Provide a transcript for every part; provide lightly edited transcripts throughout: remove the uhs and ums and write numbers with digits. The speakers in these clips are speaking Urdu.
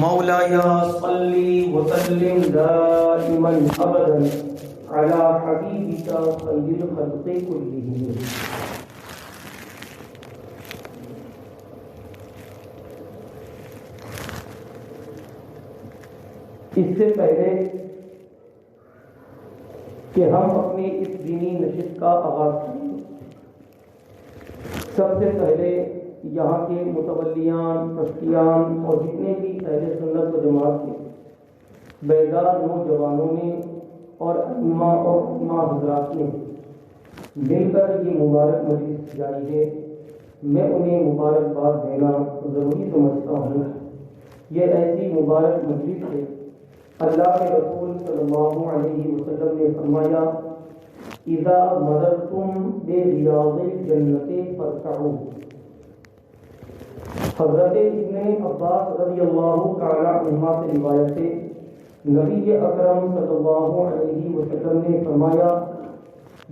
مولاي صل وسلم دائما ابدا على حبيبك خير الخلق كلهم. اس سے پہلے کہ ہم اپنی اس دینی نشست کا آغاز کریں، سب سے پہلے یہاں کے متولیان، ٹرسٹیان اور جتنے بھی اہل سنت و جماعت کے بیدار نوجوانوں نے اور ائمہ اور علماء حضرات نے مل کر یہ مبارک مجلس جاری ہے، میں انہیں مبارکباد دینا ضروری سمجھتا ہوں۔ یہ ایسی مبارک مجلس ہے، اللہ کے رسول صلی اللہ علیہ وسلم نے فرمایا اذا مررتم بریاض الجنت فارتعوا۔ حضرت ابن عباس رضی اللہ تعالی عنہما سے روایت ہے، نبی اکرم صلی اللہ علیہ وسلم نے فرمایا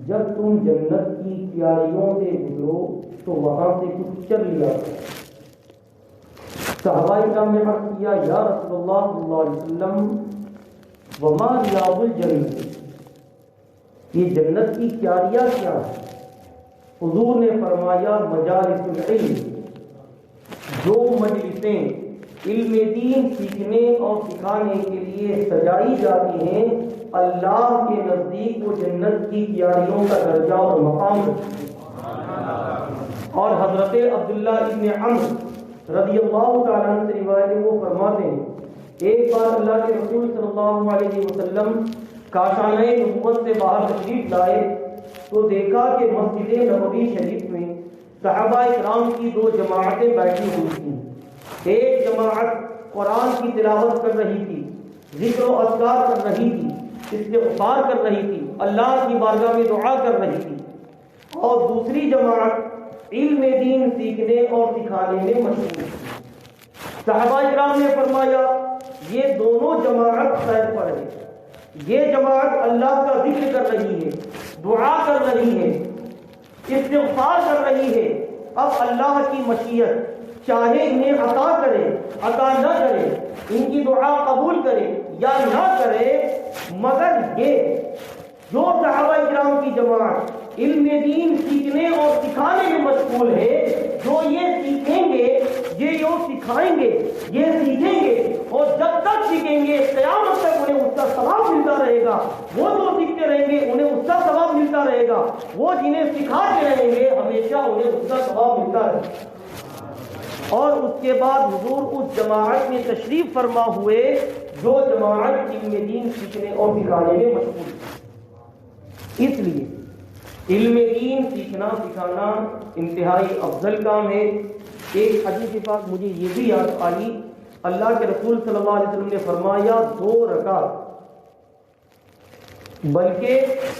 جب تم جنت کی کیاریوں سے گزرو تو وہاں سے کچھ چل لیا۔ صحابہ کرام نے عرض کیا یا رسول اللہ صلی اللہ علیہ وسلم وما ریاض الجنت، یہ جنت کی کیاریاں کیا ہے؟ حضور نے فرمایا مجالس العلم، جو مجلسیں علم دین سیکھنے اور سکھانے کے لیے سجائی جاتی ہیں، اللہ کے نزدیک وہ جنت کی کیاریوں کا درجہ اور مقام رکھتی ہیں۔ اور حضرت عبداللہ ابن عمرو رضی اللہ تعالیٰ عنہ سے روایت ہے، وہ فرماتے ہیں ایک بار اللہ کے رسول صلی اللہ علیہ وسلم کاشانہ نبوت سے باہر تشریف لائے تو دیکھا کہ مسجد نبوی شریف میں صحابہ کرام کی دو جماعتیں بیٹھی ہوئی تھیں۔ ایک جماعت قرآن کی تلاوت کر رہی تھی، ذکر و اذکار کر رہی تھی، استغفار کر رہی تھی، اللہ کی بارگاہ میں دعا کر رہی تھی، اور دوسری جماعت علم دین سیکھنے اور سکھانے میں مشغول تھی۔ صحابہ کرام نے فرمایا یہ دونوں جماعت خیر پر ہے، یہ جماعت اللہ کا ذکر کر رہی ہے، دعا کر رہی ہے، استغفار کر رہی ہے، اب اللہ کی مشیت چاہے انہیں عطا کرے عطا نہ کرے، ان کی دعا قبول کرے یا نہ کرے، مگر یہ جو صحابہ کرام کی جماعت علم دین سیکھنے اور سکھانے میں مشغول ہے، جو یہ سیکھیں گے، یہ جو سکھائیں گے، یہ سیکھیں گے اور جب تک سیکھیں گے قیامت تک انہیں اس کا ثواب ملتا رہے گا۔ وہ جو سیکھتے رہیں گے انہیں اس کا ثواب ملتا رہے گا، وہ جنہیں سکھاتے رہیں گے ہمیشہ انہیں اس کا ثواب ملتا رہے گا۔ اور اس کے بعد حضور اس جماعت میں تشریف فرما ہوئے جو جماعت علم دین سیکھنے اور سکھانے میں مشغول ہے۔ اس لیے علم دین سیکھنا سکھانا انتہائی افضل کام ہے۔ ایک حدیث پاک مجھے یہ بھی یاد آئی، اللہ کے رسول صلی اللہ علیہ وسلم نے فرمایا 2 رکعت بلکہ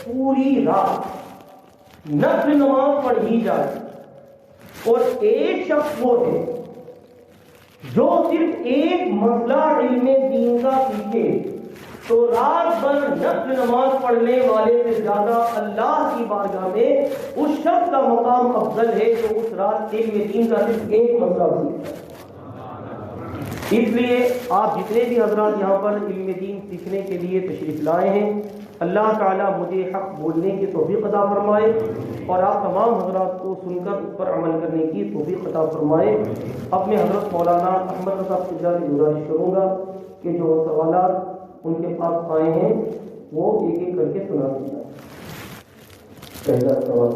پوری رات نفل نماز پڑھی جائے، اور ایک شخص وہ ہے جو صرف ایک مسئلہ علم دین کا سیکھے تو رات بھر نفل نماز پڑھنے والے سے زیادہ اللہ کی بارگاہ میں اس شخص کا مقام افضل ہے جو اس رات علم دین کا صرف ایک مسئلہ سیکھتا ہے۔ اس لیے آپ جتنے بھی حضرات یہاں پر علم دین سیکھنے کے لیے تشریف لائے ہیں، اللہ تعالیٰ مجھے حق بولنے کی توفیق عطا فرمائے اور آپ تمام حضرات کو سن کر اس پر عمل کرنے کی توفیق عطا فرمائے۔ اپنے حضرت مولانا احمد صاحب سے گزارش کروں گا کہ جو سوالات ان کے پاس آئے ہیں وہ ایک ایک کر کے سنا دیا۔ پہلا سوال،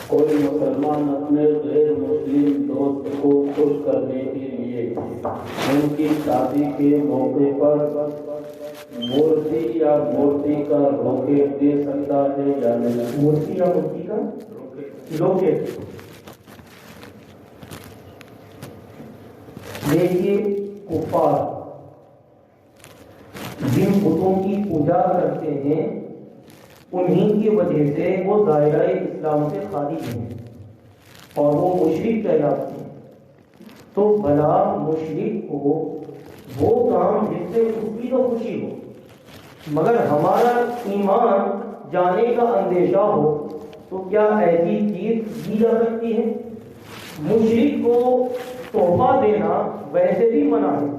کوئی مسلمان اپنے غیر مسلم دوست کو خوش کرنے کے لیے ان کی شادی کے موقع پر مورتی یا مورتی کا روکیٹ دے سکتا ہے یا نہیں؟ مورتی یا مورتی کا روکیٹ؟ دیکھیے کفار جن بتوں کی پوجا کرتے ہیں انہی کی وجہ سے وہ دائرہ اسلام سے خارج ہیں اور وہ مشرک کہلاتے ہیں۔ تو بھلا مشرک کو وہ کام جس سے اس کی تو خوشی ہو، مگر ہمارا ایمان جانے کا اندیشہ ہو تو کیا ایسی چیز دی جا سکتی ہے؟ مشرک کو تحفہ دینا ویسے بھی منع ہے،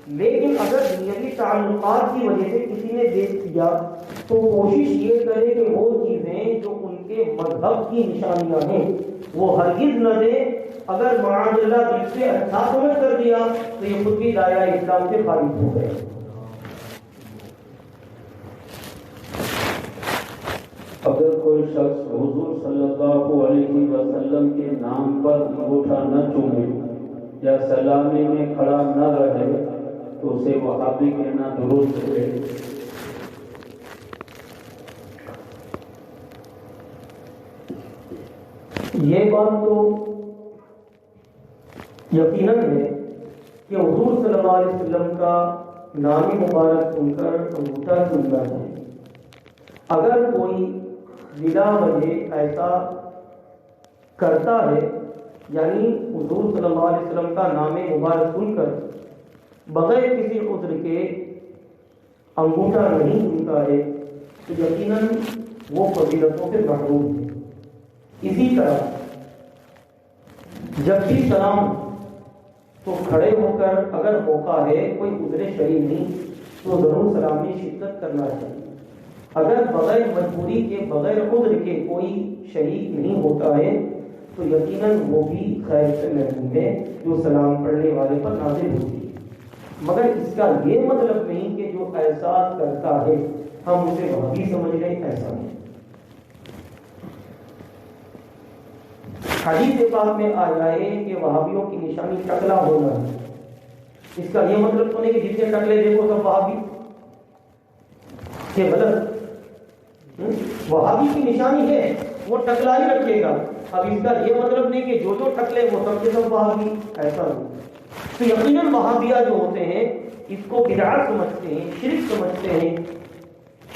لیکن اگر دنیاوی تعلقات کی وجہ سے کسی نے دیکھ دیا تو کوشش یہ کرے کہ وہ چیزیں جو ان کے مذہب کی نشانیاں ہیں وہ ہرگز نہ دے. اگر معاذ اللہ دل سے اچھا سمجھ کر دیا تو یہ خود بھی دائرہ اسلام سے خارج ہو گئے. اگر کوئی شخص حضور صلی اللہ علیہ وسلم کے نام پر انگوٹھا نہ چومے یا سلامی میں کھڑا نہ رہے تو اسے وہابی کہنا درست ہے. یہ بات تو یقیناً ہے کہ حضور صلی اللہ علیہ وسلم کا نام مبارک سن کر انگوٹھا چومنا ہے. اگر کوئی بلا وجہ ایسا کرتا ہے یعنی حضور صلی اللہ علیہ وسلم کا نام مبارک سن کر بغیر کسی عذر کے انگوٹھا نہیں چومتا ہے تو یقیناً وہ فضیلتوں سے محروم ہے. اسی طرح جب بھی سلام تو کھڑے ہو کر اگر موقع ہے کوئی عذر شرعی نہیں تو ضرور سلام میں شرکت کرنا چاہیے. اگر بغیر مجبوری کے بغیر عذر کے کوئی شریک نہیں ہوتا ہے تو یقیناً وہ بھی خیر سے محروم ہے جو سلام پڑھنے والے پر نازل ہوتی ہے. مگر اس کا یہ مطلب نہیں کہ جو ایسا کرتا ہے ہم اسے وہابی سمجھ لیں، ایسا نہیں. حدیث پاک میں آیا ہے کہ وہابیوں کی نشانی ٹکلا ہونا ہے. اس کا یہ مطلب تو نہیں کہ جتنے ٹکلے دیکھو سب وہابی، یہ غلط. وہابی کی نشانی ہے وہ ٹکلا ہی رکھے گا. اب اس کا یہ مطلب نہیں کہ جو جو ٹکلے وہ سب کے سب وہابی، ایسا نہیں. تو یقیناً وہابیہ جو ہوتے ہیں اس کو بدعت سمجھتے ہیں، شرک سمجھتے ہیں.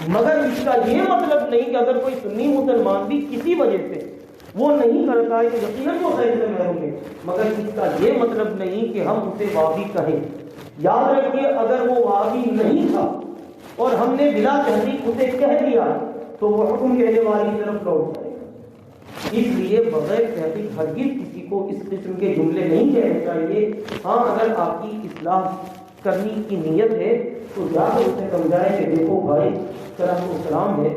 مگر اس کا یہ مطلب نہیں کہ اگر کوئی سنی مسلمان بھی کسی وجہ سے وہ نہیں کرتا ہے تو یقیناً وہ خیر سے محروم ہے. مگر اس کا یہ مطلب نہیں کہ ہم اسے وہابی کہیں. یاد رکھیے اگر وہ وہابی نہیں تھا اور ہم نے بلا تحقیق اسے کہہ دیا تو وہ حکم کہنے والی طرف لوٹ جائے گا. اس لیے بغیر تحقیق ہرگز کسی کو اس قسم کے جملے نہیں کہنے چاہیے. ہاں اگر آپ کی اصلاح کرنے کی نیت ہے تو جا کر اسے سمجھائیں کہ دیکھو بھائی سلام و سلام ہے،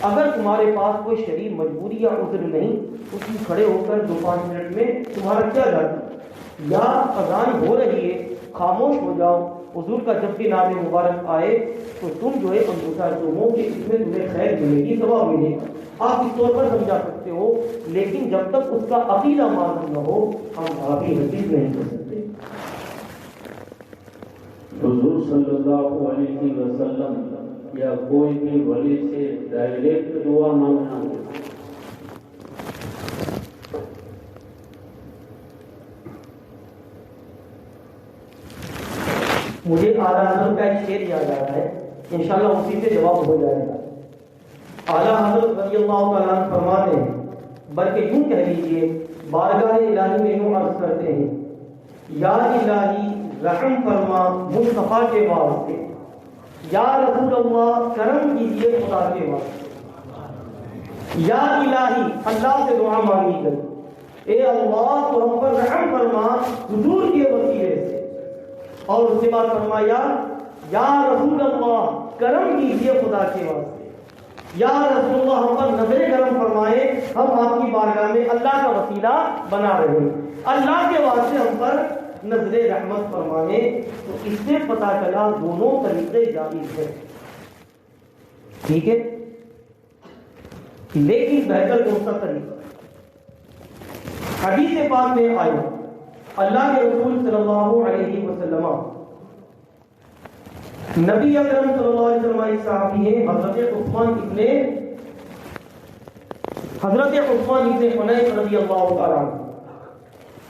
اگر تمہارے پاس کوئی شرعی مجبوری یا عذر نہیں اس میں کھڑے ہو کر 2-5 منٹ میں تمہارا کیا جاتا، یا اذان ہو رہی ہے خاموش ہو جاؤ. حضور کا جب بھی نام مبارک آئے تو تم جو ہے انگوٹھا چومو کہ اس میں تمہیں خیر ملے گی، ثواب ملے گا. آپ اس طور پر سمجھا سکتے ہو، لیکن جب تک اس کا عقیدہ معلوم نہ ہو ہم وہابی حدیث نہیں کر سکتے. حضور صلی اللہ علیہ وسلم یا کوئی بھی ولی سے ڈائریکٹ دعا مانگنا. مجھے اعلیٰ حضرت کا ایک شعر یاد آ رہا ہے، انشاءاللہ اسی سے جواب ہو جائے گا. اعلیٰ حضرت رضی اللہ تعالیٰ عنہ فرماتے ہیں، بلکہ یوں کہہ لیجیے بارگاہ الہی میں یوں عرض کرتے ہیں، یا الہی رحم فرما مصطفیٰ کے واسطے، یا رسول اللہ کرم کیجیے خدا کے واسطے. یا الہی اللہ سے دعا مانگی گئی، اے اللہ تو ہم پر رحم فرما حضور کے وسیلے سے. اور اس کے بعد فرمایا یا رسول اللہ کرم کیجیے خدا کے واسطے، یا رسول اللہ ہم پر نظر کرم فرمائے، ہم آپ کی بارگاہ میں اللہ کا وسیلہ بنا رہے ہیں، اللہ کے واسطے ہم پر نظر رحمت فرمائے. تو اس سے پتہ چلا دونوں طریقے جائز ہیں. ٹھیک ہے، لیکن بہتر کون سا طریقہ؟ حدیث پاک میں آیا اللہ کے رسول صلی اللہ علیہ وسلم، نبی اکرم صلی اللہ علیہ وسلم ایک صحابی ہیں حضرت عثمان ابن حنیف رضی اللہ تعالیٰ عنہ.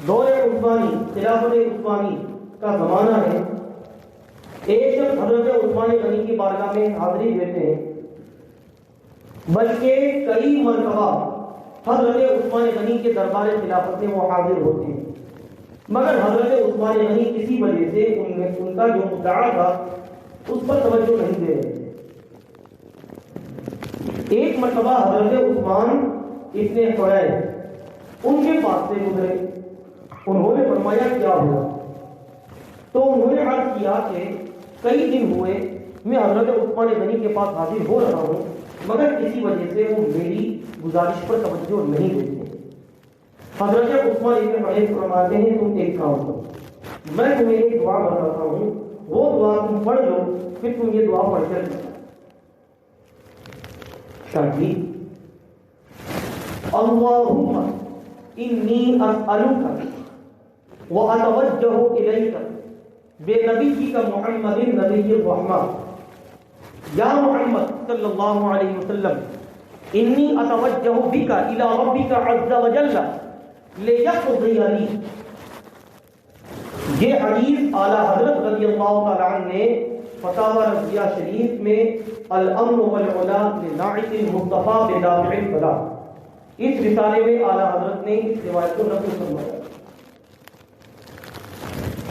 دور عثمانی، خلافت عثمانی کا زمانہ ہے. ایک شخص حضرت عثمان غنی کی بارگاہ میں حاضری دیتے ہیں، بلکہ کئی مرتبہ حضرت عثمان غنی کے دربار خلافت میں وہ حاضر ہوتے ہیں، مگر حضرت عثمان غنی کسی وجہ سے ان کا جو مدعا تھا اس پر توجہ نہیں دے رہے. ایک مرتبہ حضرت عثمان ابن حنیف ان کے پاس سے گزرے، انہوں نے فرمایا کیا ہوا؟ تو انہوں نے عرض کیا کہ کئی دن ہوئے میں حضرت عثمان غنی کے پاس حاضر ہو رہا ہوں، مگر کسی وجہ سے وہ میری گزارش پر توجہ نہیں دیتے۔ حضرت عثمان ابن حنیف فرماتے ہیں تم ایک کام کرو، میں تمہیں ایک دعا بتاتا ہوں، وہ دعا تم پڑھ لو، پھر تم یہ دعا پڑھ کر شادی اللہم انی اسألک واتوجہ الیک بنبیک محمد نبی الرحمہ، یا محمد صلی اللہ علیہ وسلم انی اتوجہ بک الی ربک عز وجل لیقضی لی۔ یہ حدیث اعلیٰ حضرت رضی اللہ تعالیٰ عنہ نے فتاوی رضیہ شریف میں الامن والعلا لناعت المصطفیٰ بدافع البلاء، اس رسالے میں اعلیٰ حضرت نے اس روایت کو نقل فرمایا،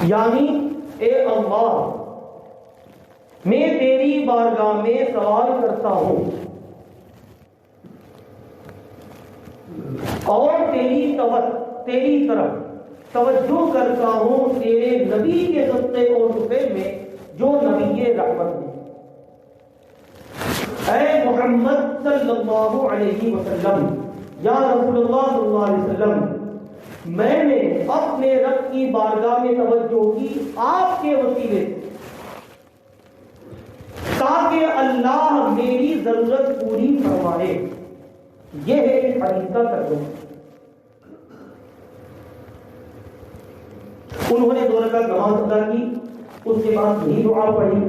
یعنی اے اللہ میں تیری بارگاہ میں سوال کرتا ہوں اور تیری طرف توجہ کرتا ہوں تیرے نبی کے سستے اور سفید میں جو نبی رحمت ہے۔ اے محمد صلی اللہ علیہ وسلم، یا رسول اللہ صلی اللہ علیہ وسلم، میں نے اپنے رب کی بارگاہ میں توجہ کی آپ کے وسیلے سے تاکہ اللہ میری ضرورت پوری فرمائے۔ یہ ہے اس حدیث کا ترجمہ۔ انہوں نے 2 رکعت نماز ادا کی، اس کے بعد یہی دعا پڑھی،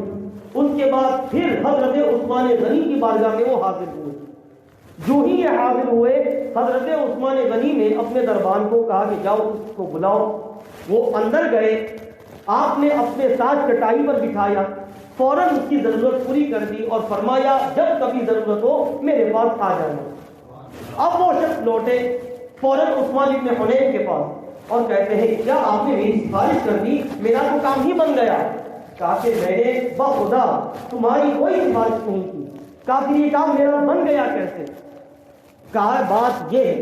اس کے بعد پھر حضرت عثمان غنی کی بارگاہ میں وہ حاضر ہوئے۔ جو ہی یہ حاضر ہوئے، حضرت عثمان غنی نے اپنے دربان کو کہا کہ جاؤ اس کو بلاؤ۔ وہ اندر گئے، آپ نے اپنے ساتھ چٹائی پر بٹھایا، فوراً اس کی ضرورت پوری کر دی اور فرمایا جب کبھی ضرورت ہو میرے پاس آ جانا۔ اب وہ شخص لوٹے فوراً عثمان ابن حنیف کے پاس اور کہتے ہیں کیا آپ نے میری سفارش کر دی؟ میرا تو کام ہی بن گیا۔ کہا کہ میں نے بخدا تمہاری کوئی سفارش نہیں کی۔ کہا کہ یہ کام میرا بن گیا کیسے؟ کہا بات یہ ہے،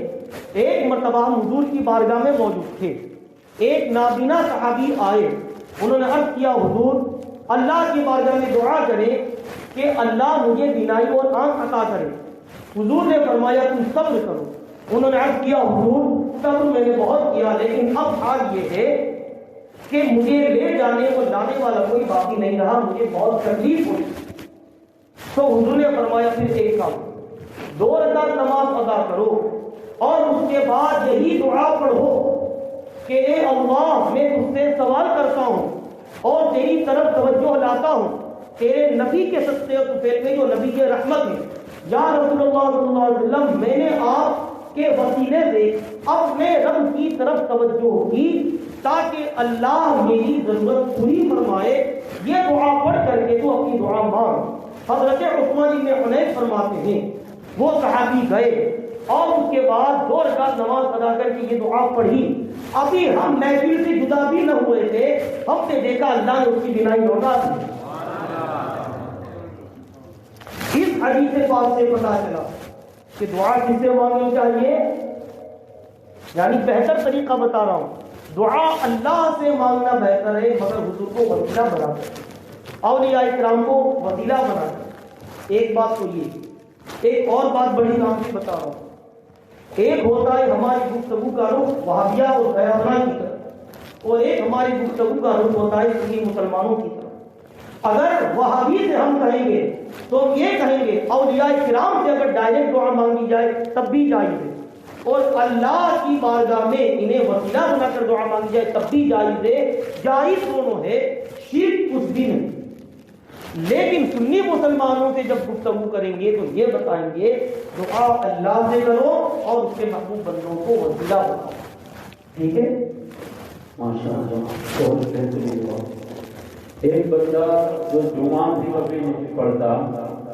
ایک مرتبہ ہم حضور کی بارگاہ میں موجود تھے، ایک نابینا صحابی آئے، انہوں نے عرض کیا حضور اللہ کی بارگاہ میں دعا کریں کہ اللہ مجھے بینائی اور آنکھ عطا کرے۔ حضور نے فرمایا تم صبر کرو۔ انہوں نے عرض کیا حضور صبر میں نے بہت کیا، لیکن اب حال یہ ہے کہ مجھے لے جانے اور لانے والا کوئی باقی نہیں رہا، مجھے بہت تکلیف ہوئی۔ تو حضور نے فرمایا پھر ایک کام، 2 رکعت نماز ادا کرو اور اس کے بعد یہی دعا پڑھو کہ اے اللہ میں تجھ سے سوال کرتا ہوں اور تیری طرف توجہ لاتا ہوں تیرے نبی کے سستے اور سفید میں جو نبی کے رحمت ہے۔ یا رسول اللہ صلی اللہ علیہ وسلم میں نے آپ کے وسیلے سے اپنے رب کی طرف توجہ کی تاکہ اللہ میری ضرورت پوری فرمائے۔ یہ دعا پڑھ کر کے تو اپنی دعا مانگ۔ حضرت عثمان بن حنیف فرماتے ہیں وہ صحابی گئے اور اس کے بعد 2 رکعت نماز ادا کر کے یہ دعا پڑھی۔ ابھی ہم محفل سے جدا بھی نہ ہوئے تھے، ہم نے دیکھا اللہ نے اس کی بینائی لوٹا دی۔ اس حدیث پاک سے پتہ چلا کہ دعا کس سے مانگنی چاہیے، یعنی بہتر طریقہ بتا رہا ہوں، دعا اللہ سے مانگنا بہتر ہے، مگر حضور کو وسیلہ بنا کر، اولیاء کرام کو وسیلہ بنا کر۔ ایک بات تو یہ، ایک اور بات بڑی نام کی بتا رہا ہوں۔ ایک ہوتا ہے ہماری گفتگو کا رخ وہابیہ اور غیرانہ کی طرف، اور ایک ہماری گفتگو کا رخ ہوتا ہے سنی مسلمانوں کی طرف۔ اگر وہابی سے ہم کہیں گے تو ہم یہ کہیں گے اولیاء کرام سے اگر ڈائریکٹ دعا مانگی جائے تب بھی جائز ہے، اور اللہ کی بارگاہ میں انہیں وسیلہ بنا کر دعا مانگی جائے تب بھی جائز ہے۔ جائز دونوں ہے، شرک کچھ بھی نہیں۔ لیکن سنی مسلمانوں سے جب گفتگو کریں گے تو یہ بتائیں گے دعا اللہ سے کرو اور اس کے محبوب بندوں کو وسیلہ بناؤ۔ ٹھیک ہے؟ ماشاءاللہ بہت بہترین بات۔ ایک بندہ جو جمعہ بھی کبھی نہیں پڑھتا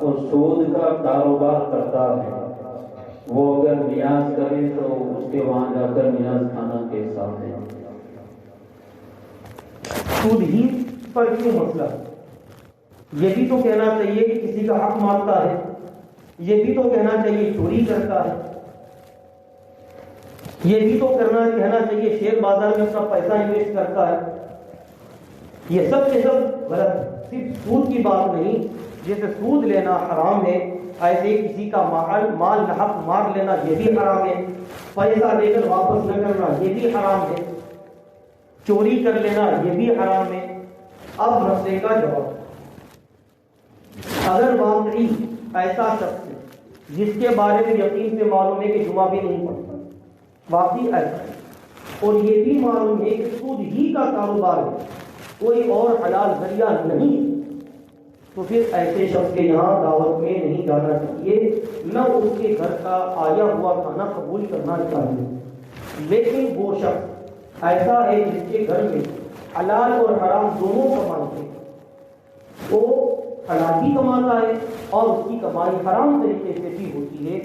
اور سود کا کاروبار کرتا ہے، وہ اگر نیاز کرے تو اس کے وہاں جا کر نیاز کھانا کیسا ہے؟ سود ہی پر کیوں مسئلہ؟ یہ بھی تو کہنا چاہیے کہ کسی کا حق مانگتا ہے، یہ بھی تو کہنا چاہیے چوری کرتا ہے، یہ بھی تو کہنا چاہیے شیئر بازار میں اپنا پیسہ انویسٹ کرتا ہے۔ یہ سب کے سب غلط. صرف سود کی بات نہیں، جیسے سود لینا حرام ہے، ایسے کسی کا مال ناحق مار لینا یہ بھی حرام ہے، پیسہ لے کر واپس نہ کرنا یہ بھی حرام ہے، چوری کر لینا یہ بھی حرام ہے. اب مسئلے کا جواب، اگر واقعی ایسا شخص ہے جس کے بارے میں یقین سے معلوم ہے کہ جمعہ بھی نہیں پڑتا، واقعی ایسا ہے، اور یہ بھی معلوم ہے کہ سود ہی کا کاروبار ہے، کوئی اور حلال ذریعہ نہیں، تو پھر ایسے شخص کے یہاں دعوت میں نہیں جانا چاہیے، نہ اس کے گھر کا آیا ہوا کھانا قبول کرنا چاہیے. لیکن وہ شخص ایسا ہے جس کے گھر میں حلال اور حرام دونوں کماتے ہیں، وہ حلال بھی کماتا ہے اور اس کی کمائی حرام طریقے سے بھی ہوتی ہے،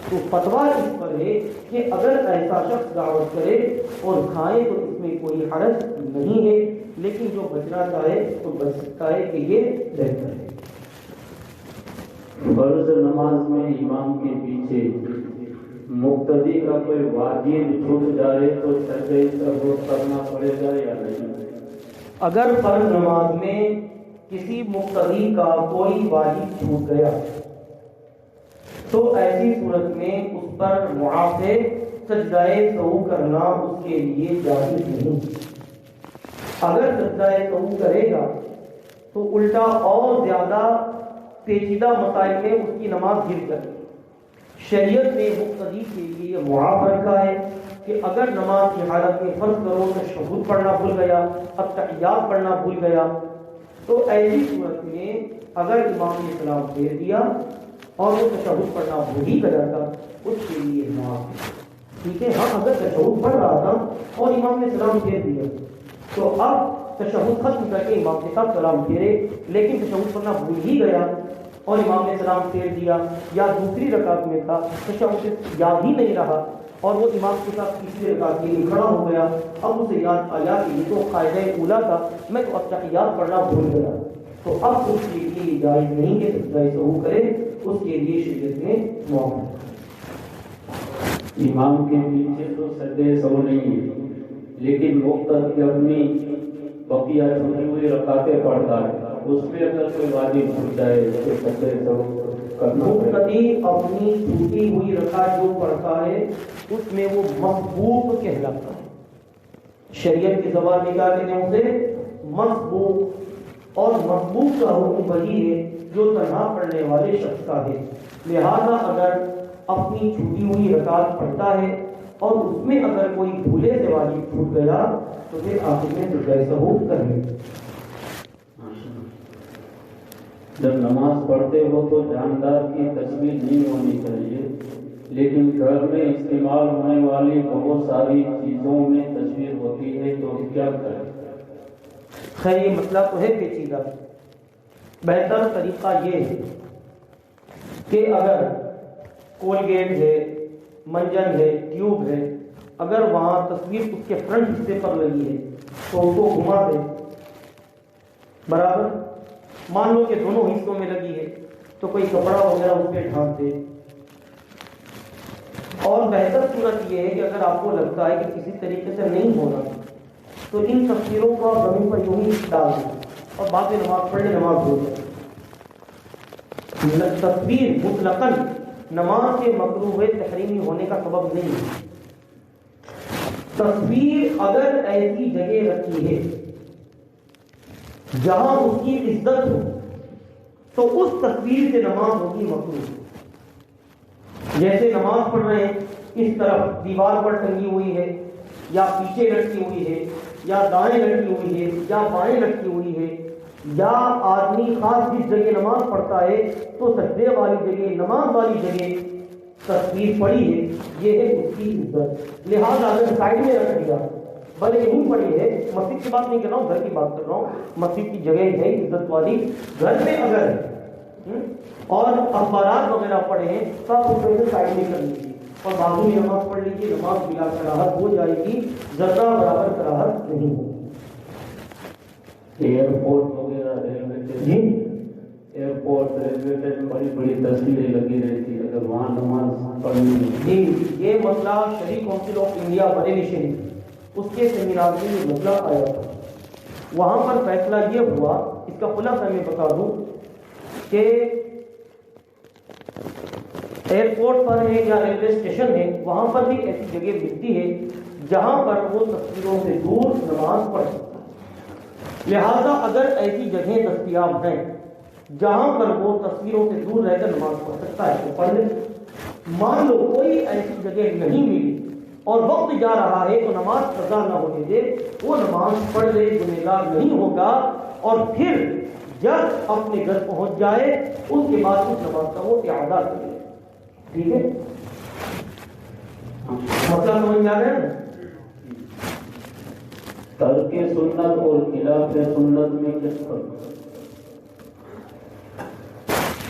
تو فتویٰ اس پر ہے کہ اگر ایسا شخص دعوت کرے اور کھائے تو اس میں کوئی حرج نہیں ہے، لیکن جو بچنا چاہے تو بچ سکتا ہے کہ یہ بہتر ہے. فرض نماز میں امام کے پیچھے مقتدی کا کوئی واجب چھوٹ جائے تو سجدہ سہو کرنا پڑے گا یا نہیں؟ اگر فرض نماز میں کسی مقتدی کا کوئی واجب چھوٹ گیا تو ایسی صورت میں اس پر معافی سجدہ سہو کرنا اس کے لیے جائز نہیں. اگر سجدہ سہو کرے گا تو الٹا اور زیادہ پیچیدہ مسائل میں اس کی نماز گر جائے. شریعت نے مقتدی کے لیے معاف رکھا ہے کہ اگر نماز کی حالت میں فرض کرو تشہد پڑھنا بھول گیا، التحیات پڑھنا بھول گیا، تو ایسی صورت میں اگر امام نے سلام پھیر دیا اور وہ تشہد پڑھنا بھول ہی گیا تھا، اس کے لیے معاف ہے. ٹھیک ہے، ہاں اگر تشہد پڑھ رہا تھا اور امام نے سلام پھیر دیا تو اب تشہد ختم کر کے امام کے ساتھ سلام پھیرے، لیکن تشہد پڑھنا بھول ہی گیا اور امام نے سلام پھیر دیا، یا دوسری رکعت میں تھا تشہد یاد ہی نہیں رہا اور وہ امام کے ساتھ تیسری رکعت کے لیے کھڑا ہو گیا، اب اسے یاد آیا کہ یہ تو قاعدہ اولا تھا، میں تو التحیات پڑھنا بھول گیا، تو اب اس کے لیے جائز نہیں کہ سجدہ سہو کرے، اس کے لیے شریعت نے معاف رکھا. امام کے پیچھے تو سجدہ سہو نہیں ہے، لیکن مقتدی اپنی بقیہ چھوٹی ہوئی رکعتیں پڑھتا ہے، اس میں اگر کوئی واجب چھوٹ جائے تو سجدہ سہو کرنا. مقتدی اپنی چھوٹی ہوئی رکعت جو پڑھتا ہے اس میں وہ مسبوق کہلاتا ہے. شریعت کی زبان نکالنے میں اسے مسبوق، اور مسبوق کا حکم وہی ہے جو تنہا پڑھنے والے شخص کا ہے. لہذا اگر اپنی چھوٹی ہوئی رکعت پڑھتا ہے اور اس میں اگر کوئی بھولے سے واجب چھوٹ گیا تو پھر آخر میں سجدہ سہو کرے. جب نماز پڑھتے ہو تو جاندار کی تصویر نہیں ہونی چاہیے، لیکن گھر میں استعمال ہونے والی بہت ساری چیزوں میں تصویر ہوتی ہے، تو کیا کریں؟ خیر یہ مسئلہ تو ہے پیچیدہ. بہتر طریقہ یہ ہے کہ اگر کولگیٹ ہے، منجن ہے، ٹیوب ہے، اگر وہاں تصویر اس کے فرنٹ حصے پر لگی ہے تو اس کو گھما دے برابر. مان لو کہ دونوں حصوں میں لگی ہے تو کوئی کپڑا وغیرہ اس پہ ڈھانپ دے. اور بہتر صورت یہ ہے کہ اگر آپ کو لگتا ہے کہ کسی طریقے سے نہیں ہونا تو ان تصویروں کو آپ زمین پر یوں ہی ڈال دیں اور بعد میں نماز پڑھ لیں، نماز ہو جائے. تصویر مطلقاً نماز کے مکروہ تحریمی ہونے کا سبب نہیں ہے. تصویر اگر ایسی جگہ رکھی ہے جہاں اس کی عزت ہو تو اس تصویر سے نماز ہوگی مکروہ. جیسے نماز پڑھ رہے ہیں، اس طرف دیوار پر ٹنگی ہوئی ہے، یا پیچھے لٹکی ہوئی ہے، یا دائیں لٹکی ہوئی ہے، یا بائیں لٹکی ہوئی ہے، یا آدمی خاص جس جگہ نماز پڑھتا ہے تو سجدے والی جگہ، نماز والی جگہ تصویر پڑی ہے، یہ ہے اس کی عزت. لہذا اگر سائڈ میں رکھ دیا، بھلے یوں پڑی ہے، مسجد کی بات نہیں کر رہا ہوں، گھر کی بات کر رہا ہوں، مسجد کی جگہ ہے عزت والی، گھر میں اگر اور اخبارات وغیرہ پڑھے ہیں تو آپ اس وجہ سے سائڈ میں کر لیجیے اور بازو میں نماز پڑھ لیجیے، نماز بلا کراہت ہو جائے گی، ذرہ برابر کراہت نہیں ہوگی. ایئرپورٹ وغیرہ ریلوے ایئرپورٹ ریلوے اسٹیشن بڑی بڑی تصویریں لگی رہتی ہے، اگر وہاں نماز پڑھنی جی یہ مسئلہ شریف کونسل آف انڈیا بریلی شریف اس کے سیمینار میں یہ مسئلہ آیا تھا وہاں پر فیصلہ یہ ہوا، اس کا خلاصہ میں بتا دوں کہ ایئرپورٹ پر ہے یا ریلوے اسٹیشن ہے، وہاں پر بھی ایسی جگہ ملتی ہے جہاں پر وہ تصویروں سے دور نماز پڑھ سکتا ہے۔ لہذا اگر ایسی جگہیں دستیاب ہیں جہاں پر وہ تصویروں سے دور رہ کر نماز پڑھ سکتا ہے تو پڑھ لے۔ مان لو کوئی ایسی جگہ نہیں ملی اور وقت جا رہا ہے تو نماز قضا نہ ہونے دے، وہ نماز پڑھ لے، گنہگار نہیں ہوگا، اور پھر جب اپنے گھر پہنچ جائے اس کے بعد اس نماز کا وہ اعادہ کرے۔ ٹھیک ہے، مسئلہ سمجھ میں آ گیا نا؟ ترک سنت اور خلاف سنت میں کس فرق؟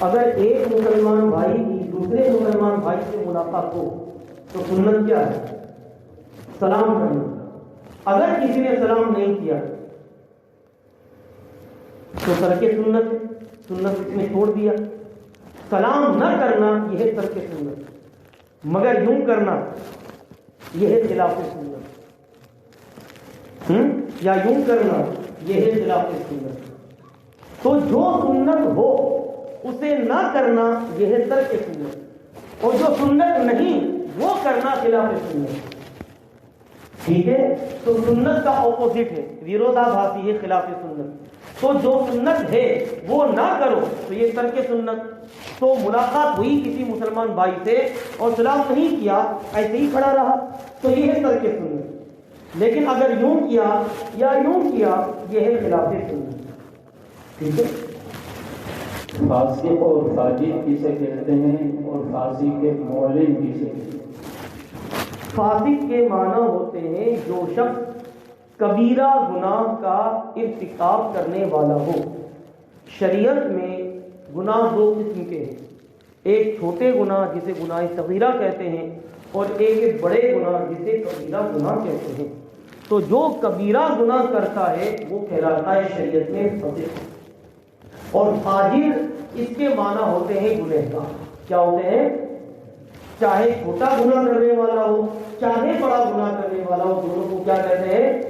اگر ایک مسلمان بھائی کی دوسرے مسلمان بھائی سے ملاقات ہو تو سنت کیا ہے؟ سلام کرنا۔ اگر کسی نے سلام نہیں کیا تو ترک سنت ہے، سنت اس نے چھوڑ دیا۔ سلام نہ کرنا یہ ہے ترک سنت، مگر یوں کرنا یہ ہے خلاف سنت، یا یوں کرنا یہ ہے خلاف سنت۔ تو جو سنت ہو اسے نہ کرنا یہ ہے ترک سنت، اور جو سنت نہیں وہ کرنا خلاف سنت۔ ٹھیک ہے، تو سنت کا اپوزٹ ہے، ویرودھا بھاسی ہے خلاف سنت۔ تو جو سنت ہے وہ نہ کرو تو یہ ترک سنت۔ تو ملاقات ہوئی کسی مسلمان بھائی سے اور سلام نہیں کیا، ایسے ہی کھڑا رہا تو یہ ہے ترک سنت، لیکن اگر یوں کیا یا یوں کیا یہ ہے خلاف سنت۔ ٹھیک ہے، فاسق اور فاجر کسے کہتے ہیں اور فاسق کے معلن کسے کہتے ہیں؟ فاسق کے معنی ہوتے ہیں جو شخص کبیرہ گناہ کا ارتکاب کرنے والا ہو۔ شریعت میں گناہ دو قسم کے ہیں، ایک چھوٹے گناہ جسے گناہ صغیرہ کہتے ہیں، اور ایک بڑے گناہ جسے کبیرہ گناہ کہتے ہیں۔ تو جو کبیرہ گناہ کرتا ہے وہ کہلاتا ہے شریعت میں فاسق، اور فاجر اس کے معنی ہوتے ہیں گنہگار۔ کیا ہوتے ہیں؟ چاہے چھوٹا گناہ کرنے والا ہو چاہے بڑا گناہ کرنے والا ہو، دونوں کو کیا کہتے ہیں؟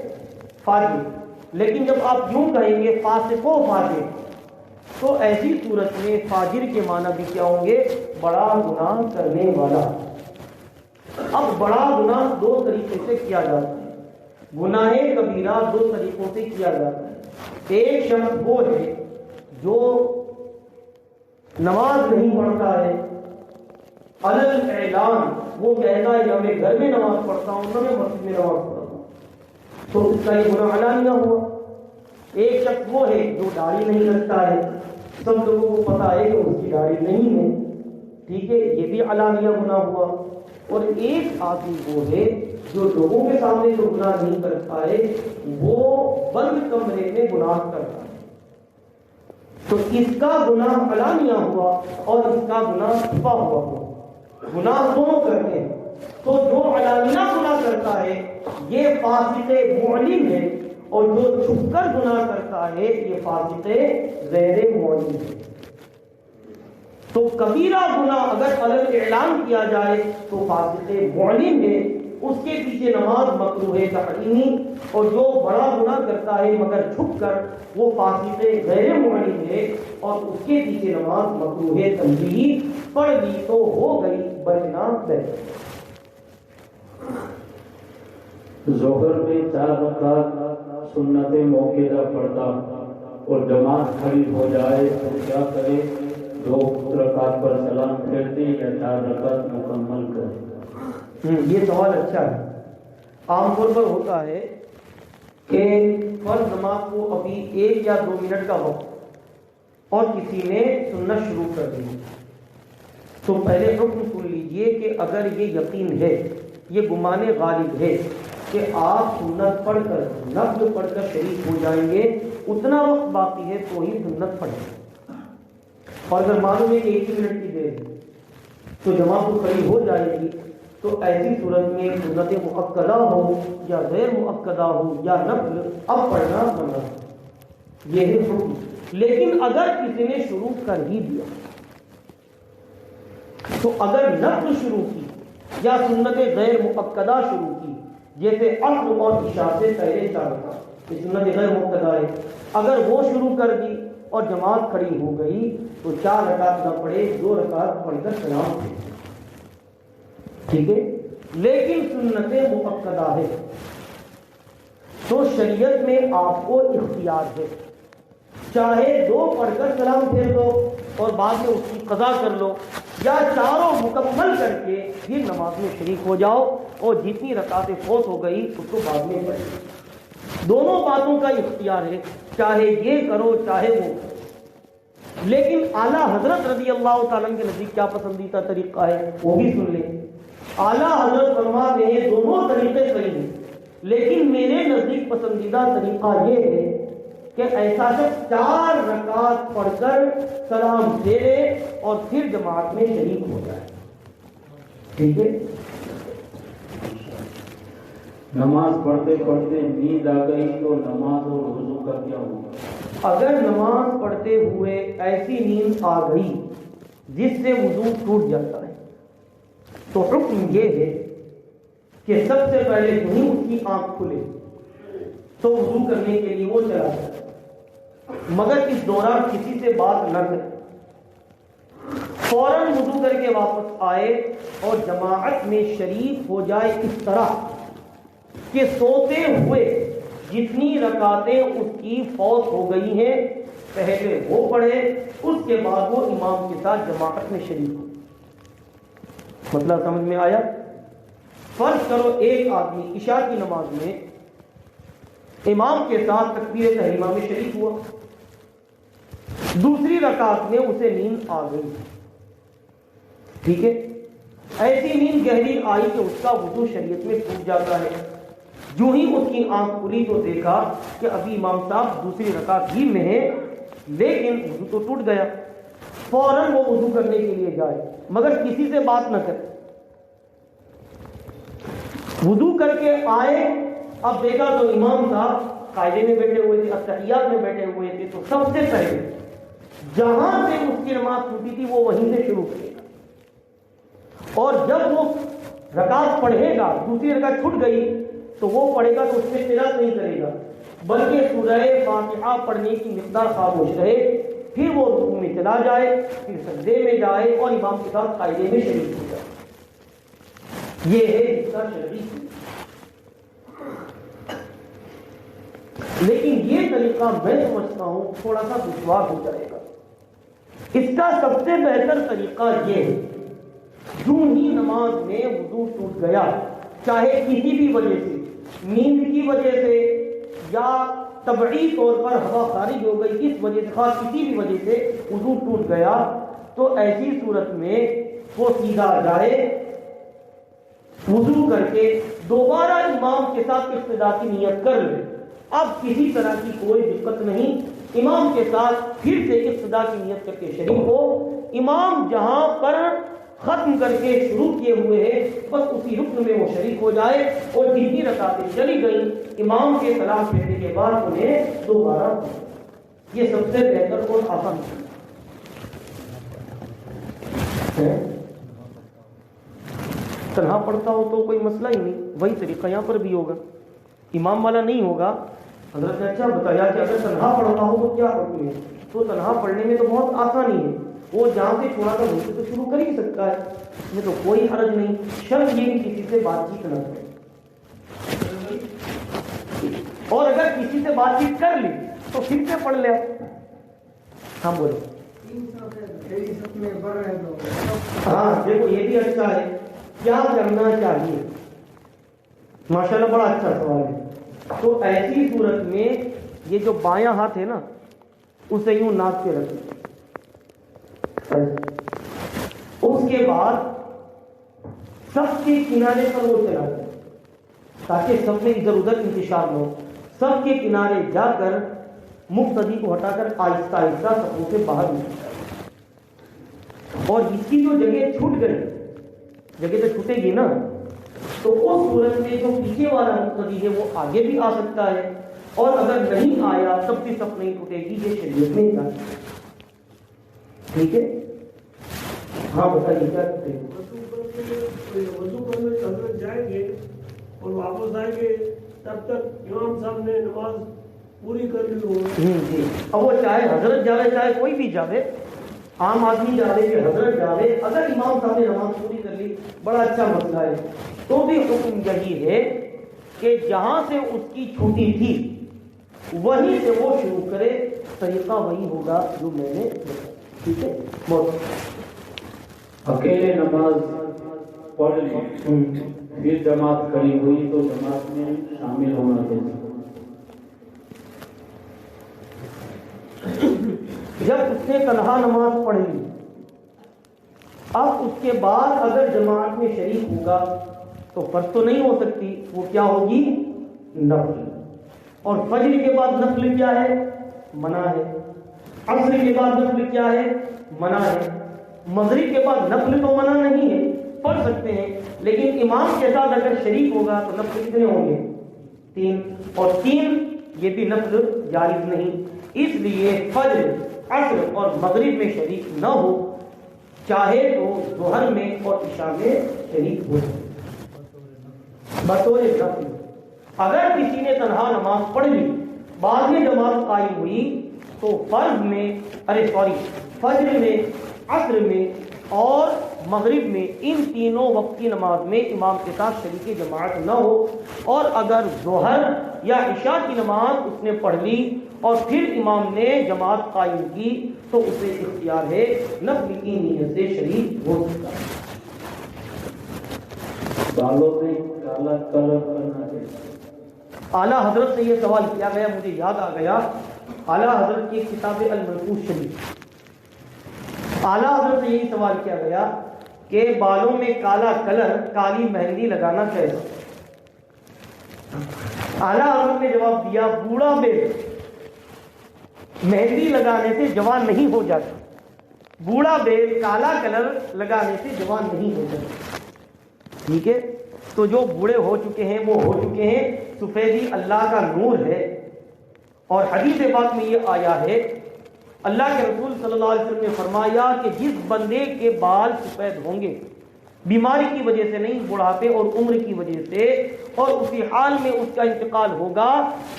فاجر۔ لیکن جب آپ یوں کہیں گے فاسق و فاجر تو ایسی صورت میں فاجر کے معنی بھی کیا ہوں گے؟ بڑا گناہ کرنے والا۔ اب بڑا گناہ دو طریقے سے کیا جاتا ہے، گناہ کبیرہ دو طریقوں سے کیا جاتا ہے۔ ایک شخص وہ ہے جو نماز نہیں پڑھتا ہے، علل اعلان وہ کہتا ہے کہ میں گھر میں نماز پڑھتا ہوں نہ میں مسجد میں نماز پڑھتا ہوں، تو اس کا یہ گناہ علانیہ ہوا۔ ایک شخص وہ ہے جو داڑھی نہیں رکھتا ہے، سب لوگوں کو پتا ہے کہ اس کی داڑھی نہیں ہے، ٹھیک ہے، یہ بھی علانیہ گناہ ہوا۔ اور ایک آدمی وہ ہے جو لوگوں کے سامنے جو گناہ نہیں کرتا ہے وہ بند کمرے میں گناہ کرتا ہے، تو اس کا گناہ علانیہ ہوا اور اس کا گناہ چھپا ہوا ہوا، گناہ دونوں کرتے ہیں۔ تو جو علانیہ گناہ کرتا ہے یہ فاسق معلن ہے، اور جو چھپ کر گناہ کرتا ہے یہ فاسق غیر معلن ہے۔ تو کبیرہ گناہ اگر علل اعلان کیا جائے تو فاسق معلن ہے، اس کے پیچھے نماز مکروہ تحریمی، اور جو بڑا گناہ کرتا ہے مگر چھپ کر وہ فاسق غیر معلن ہے، اور اس کے پیچھے نماز مکروہ تنزیہی، پڑھ لی تو ہو گئی بچنا بہتر۔ ظہر میں 4 رکعت سنت موقعہ پڑھتا اور جماعت کھڑی ہو جائے تو کیا کرے؟ 2 رکعت پر سلام پھیر دے یا 4 رکعت مکمل کرے؟ یہ سوال اچھا ہے۔ عام طور پر ہوتا ہے کہ فرض نماز کو ابھی 1 یا 2 منٹ کا وقت اور کسی نے سننا شروع کر دی، تو پہلے حکم سن لیجئے کہ اگر یہ یقین ہے، یہ گمان غالب ہے کہ آپ سنت پڑھ کر نفل پڑھ کر شریک ہو جائیں گے، اتنا وقت باقی ہے تو ہی سنت پڑھیں۔ اور اگر معلوم ہے کہ 1 منٹ کی دیر ہے تو جماعت تو کھڑی ہو جائے گی، تو ایسی صورت میں سنت مؤکدہ ہو یا غیر مؤکدہ ہو یا نفل اب پڑھنا منع ہے، یہ ہے حکم۔ لیکن اگر کسی نے شروع کر ہی دیا تو اگر نفل شروع کی یا سنت غیر مؤکدہ شروع کی، جیسے عصر اور عشاء سے پہلے 4 رکعت، یہ سنت غیر مقتدیٰ ہے. اگر وہ شروع کر دی اور جماعت کھڑی ہو گئی تو 4 رکعت نہ پڑھے، 2 رکعت پڑھ کر سلام دے. ٹھیک ہے. لیکن سنت مؤکدہ ہے تو شریعت میں آپ کو اختیار ہے، چاہے 2 پڑھ کر سلام پھیر دو اور بعد میں اس کی قضا کر لو، یا چاروں مکمل کر کے پھر نماز میں شریک ہو جاؤ اور جتنی رکعتیں فوت ہو گئی اس کو بعد میں پڑھو. دونوں باتوں کا اختیار ہے، چاہے یہ کرو چاہے وہ کرو. لیکن اعلیٰ حضرت رضی اللہ تعالیٰ کے نزدیک کیا پسندیدہ طریقہ ہے وہ بھی سن لیں. اعلیٰ حضرت فرماتے ہیں دونوں طریقے صحیح ہیں، لیکن میرے نزدیک پسندیدہ طریقہ یہ ہے کہ ایسا شخص 4 رکعت پڑھ کر سلام دے لے اور پھر جماعت میں شریک ہو جائے. ٹھیک ہے. نماز پڑھتے پڑھتے نیند آ گئی تو نماز اور وضو کا کیا ہوگا؟ اگر نماز پڑھتے ہوئے ایسی نیند آ گئی جس سے وضو ٹوٹ جاتا ہے تو حکم یہ ہے کہ سب سے پہلے جو ہی اس کی آنکھ کھلے تو وضو کرنے کے لیے وہ چلا جائے، مگر اس دوران کسی سے بات نہ کرے. فوراً وضو کر کے واپس آئے اور جماعت میں شریک ہو جائے اس طرح کہ سوتے ہوئے جتنی رکعتیں اس کی فوت ہو گئی ہیں پہلے وہ پڑھے، اس کے بعد وہ امام کے ساتھ جماعت میں شریک ہو. مطلب سمجھ میں آیا؟ فرض کرو ایک آدمی عشاء کی نماز میں امام کے ساتھ تکبیر تحریمہ میں شریک ہوا، دوسری رکعت میں اسے نیند آ گئی. ٹھیک ہے. ایسی نیند گہری آئی کہ اس کا وضو شریعت میں ٹوٹ جاتا ہے. جو ہی اس کی آنکھ کھلی تو دیکھا کہ ابھی امام صاحب دوسری رکعت ہی میں ہے لیکن وضو تو ٹوٹ گیا. فوراً وہ وضو کرنے کے لیے جائے مگر کسی سے بات نہ کرے. وضو کر کے آئے، اب دیکھا تو امام صاحب قاعدے میں بیٹھے ہوئے تھے، اتحیات میں بیٹھے ہوئے تھے، تو سب سے پہلے جہاں سے اس کی نماز ٹوٹی تھی وہ وہیں سے شروع کرے گا. اور جب وہ رکعت پڑھے گا، دوسری رکعت چھوٹ گئی تو وہ پڑھے گا تو اس میں قرات نہیں کرے گا بلکہ سورہ فاتحہ پڑھنے کی مقدار خاموش رہے، پھر وہ رکوع میں چلا جائے، پھر سجدے میں جائے اور امام کے ساتھ قاعدے میں شریک ہو جائے. یہ ہے اس کا شرعی. لیکن یہ طریقہ میں سمجھتا ہوں تھوڑا سا دشوار ہو جائے گا. اس کا سب سے بہتر طریقہ یہ ہے جو ہی نماز میں وضو ٹوٹ گیا، چاہے کسی بھی وجہ سے، نیند کی وجہ سے یا طبعی طور پر ہوا خارج ہو گئی، اس وجہ سے خاص کسی بھی وجہ سے وضو ٹوٹ گیا، تو ایسی صورت میں وہ سیدھا جائے، وضو کر کے دوبارہ امام کے ساتھ اقتداء کی نیت کر لے. اب کسی طرح کی کوئی دقت نہیں، امام کے ساتھ پھر سے اقتداء کی نیت کر کے شریک ہو. امام جہاں پر ختم کر کے شروع کیے ہوئے ہیں بس اسی رکن میں وہ شریک ہو جائے اور جتنی رکعتیں چلی گئیں امام کے سلام پھیرنے کے بعد انہیں دوبارہ. یہ سب سے بہتر اور آسان ہے. تنہا پڑھتا ہو تو کوئی مسئلہ ہی نہیں، وہی طریقہ یہاں پر بھی ہوگا، امام والا نہیں ہوگا. حضرت نے اچھا بتایا کہ اگر تنہا پڑھتا ہو تو کیا حکم ہے. تو تنہا پڑھنے میں تو بہت آسانی ہے، وہ جہاں سے تھوڑا سا وضو تو شروع کر ہی سکتا ہے، اس میں تو کوئی حرج نہیں. شرط یہ کہ کسی سے بات چیت نہ کرے، اور اگر کسی سے بات چیت کر لی تو پھر سے پڑھ لے. ہاں بولو. ہاں دیکھو یہ بھی اچھا ہے، کیا کرنا چاہیے. ماشاءاللہ بڑا اچھا سوال ہے. تو ایسی صورت میں یہ جو بایاں ہاتھ ہے نا اسے یوں ناک پہ رکھیں، اس کے بعد سب کے کنارے پر وہ چلا جائے تاکہ سب میں ادھر ادھر انتشار نہ ہو. سب کے کنارے جا کر مقتدی کو ہٹا کر آہستہ آہستہ سبوں سے باہر نکل جائے. اور جس کی جو جگہ چھوٹ گئی، جگہ تو چھوٹے گی نا، تو اس صورت میں جو پیچھے والا مقتدی ہے وہ آگے بھی آ سکتا ہے، اور اگر نہیں آیا تب بھی صف نہیں ٹوٹے گی. یہ شریعت میں کیا. ٹھیک ہے. ہاں بتائیے کیا کرتے ہیں. وضو کرنے حضرت جائیں گے اور واپس آئیں گے تب تک امام صاحب نے نماز پوری کر لی ہو. جی. اب وہ چاہے حضرت جاوے چاہے کوئی بھی جاوے، عام آدمی جاوے کہ حضرت جاوے، اگر امام صاحب نے نماز پوری کر لی بڑا اچھا مسئلہ ہے، تو بھی حکم یہی ہے کہ جہاں سے اس کی چھوٹی تھی وہیں سے وہ شروع کرے، طریقہ وہی ہوگا جو میں نے بتایا. ٹھیک ہے. بہت اکیلے نماز پڑھ لی پھر جماعت کھڑی ہوئی تو جماعت میں شامل ہونا چاہیے. جب اس نے تنہا نماز پڑھ لی، اب اس کے بعد اگر جماعت میں شریک ہوگا تو فرض تو نہیں ہو سکتی، وہ کیا ہوگی؟ نفل. اور فجر کے بعد نفل کیا ہے؟ منع ہے. عصر کے بعد نفل کیا ہے؟ منع ہے. مغرب کے بعد نفل تو منع نہیں ہے، پڑھ سکتے ہیں، لیکن امام کے ساتھ اگر شریک ہوگا تو نفل کتنے ہوں گے؟ 3. اور 3 یہ بھی نفل جائز نہیں. اس لیے فجر، عصر اور مغرب میں شریک نہ ہو، چاہے تو ظہر میں اور عشاء میں شریک ہو بطور نفل. اگر کسی نے تنہا نماز پڑھ لی، بعد میں جماعت قائم ہوئی، تو فجر میں، عصر میں اور مغرب میں، ان تینوں وقت کی نماز میں امام کے ساتھ شریک جماعت نہ ہو. اور اگر ظہر یا عشاء کی نماز اس نے پڑھ لی اور پھر امام نے جماعت قائم کی تو اسے اختیار ہے نفل کی نیت سے شریک ہو سکتا ہے. بالوں میں کالا کلر کرنا چاہیے. اعلیٰ حضرت سے یہ سوال کیا گیا، مجھے یاد آ گیا، اعلیٰ حضرت کی کتاب المنقوش شریف، اعلیٰ حضرت سے یہی سوال کیا گیا کہ بالوں میں کالا کلر، کالی مہندی لگانا چاہیے. اعلیٰ حضرت نے جواب دیا، بوڑھا بیل مہندی لگانے سے جوان نہیں ہو جاتا، بوڑھا بیل کالا کلر لگانے سے جوان نہیں ہو جاتا. ٹھیک ہے. تو جو بوڑھے ہو چکے ہیں وہ ہو چکے ہیں، سفیدی اللہ کا نور ہے. اور حدیث پاک میں یہ آیا ہے، اللہ کے رسول صلی اللہ علیہ وسلم نے فرمایا کہ جس بندے کے بال سفید ہوں گے، بیماری کی وجہ سے نہیں، بڑھاپے اور عمر کی وجہ سے، اور اسی حال میں اس کا انتقال ہوگا،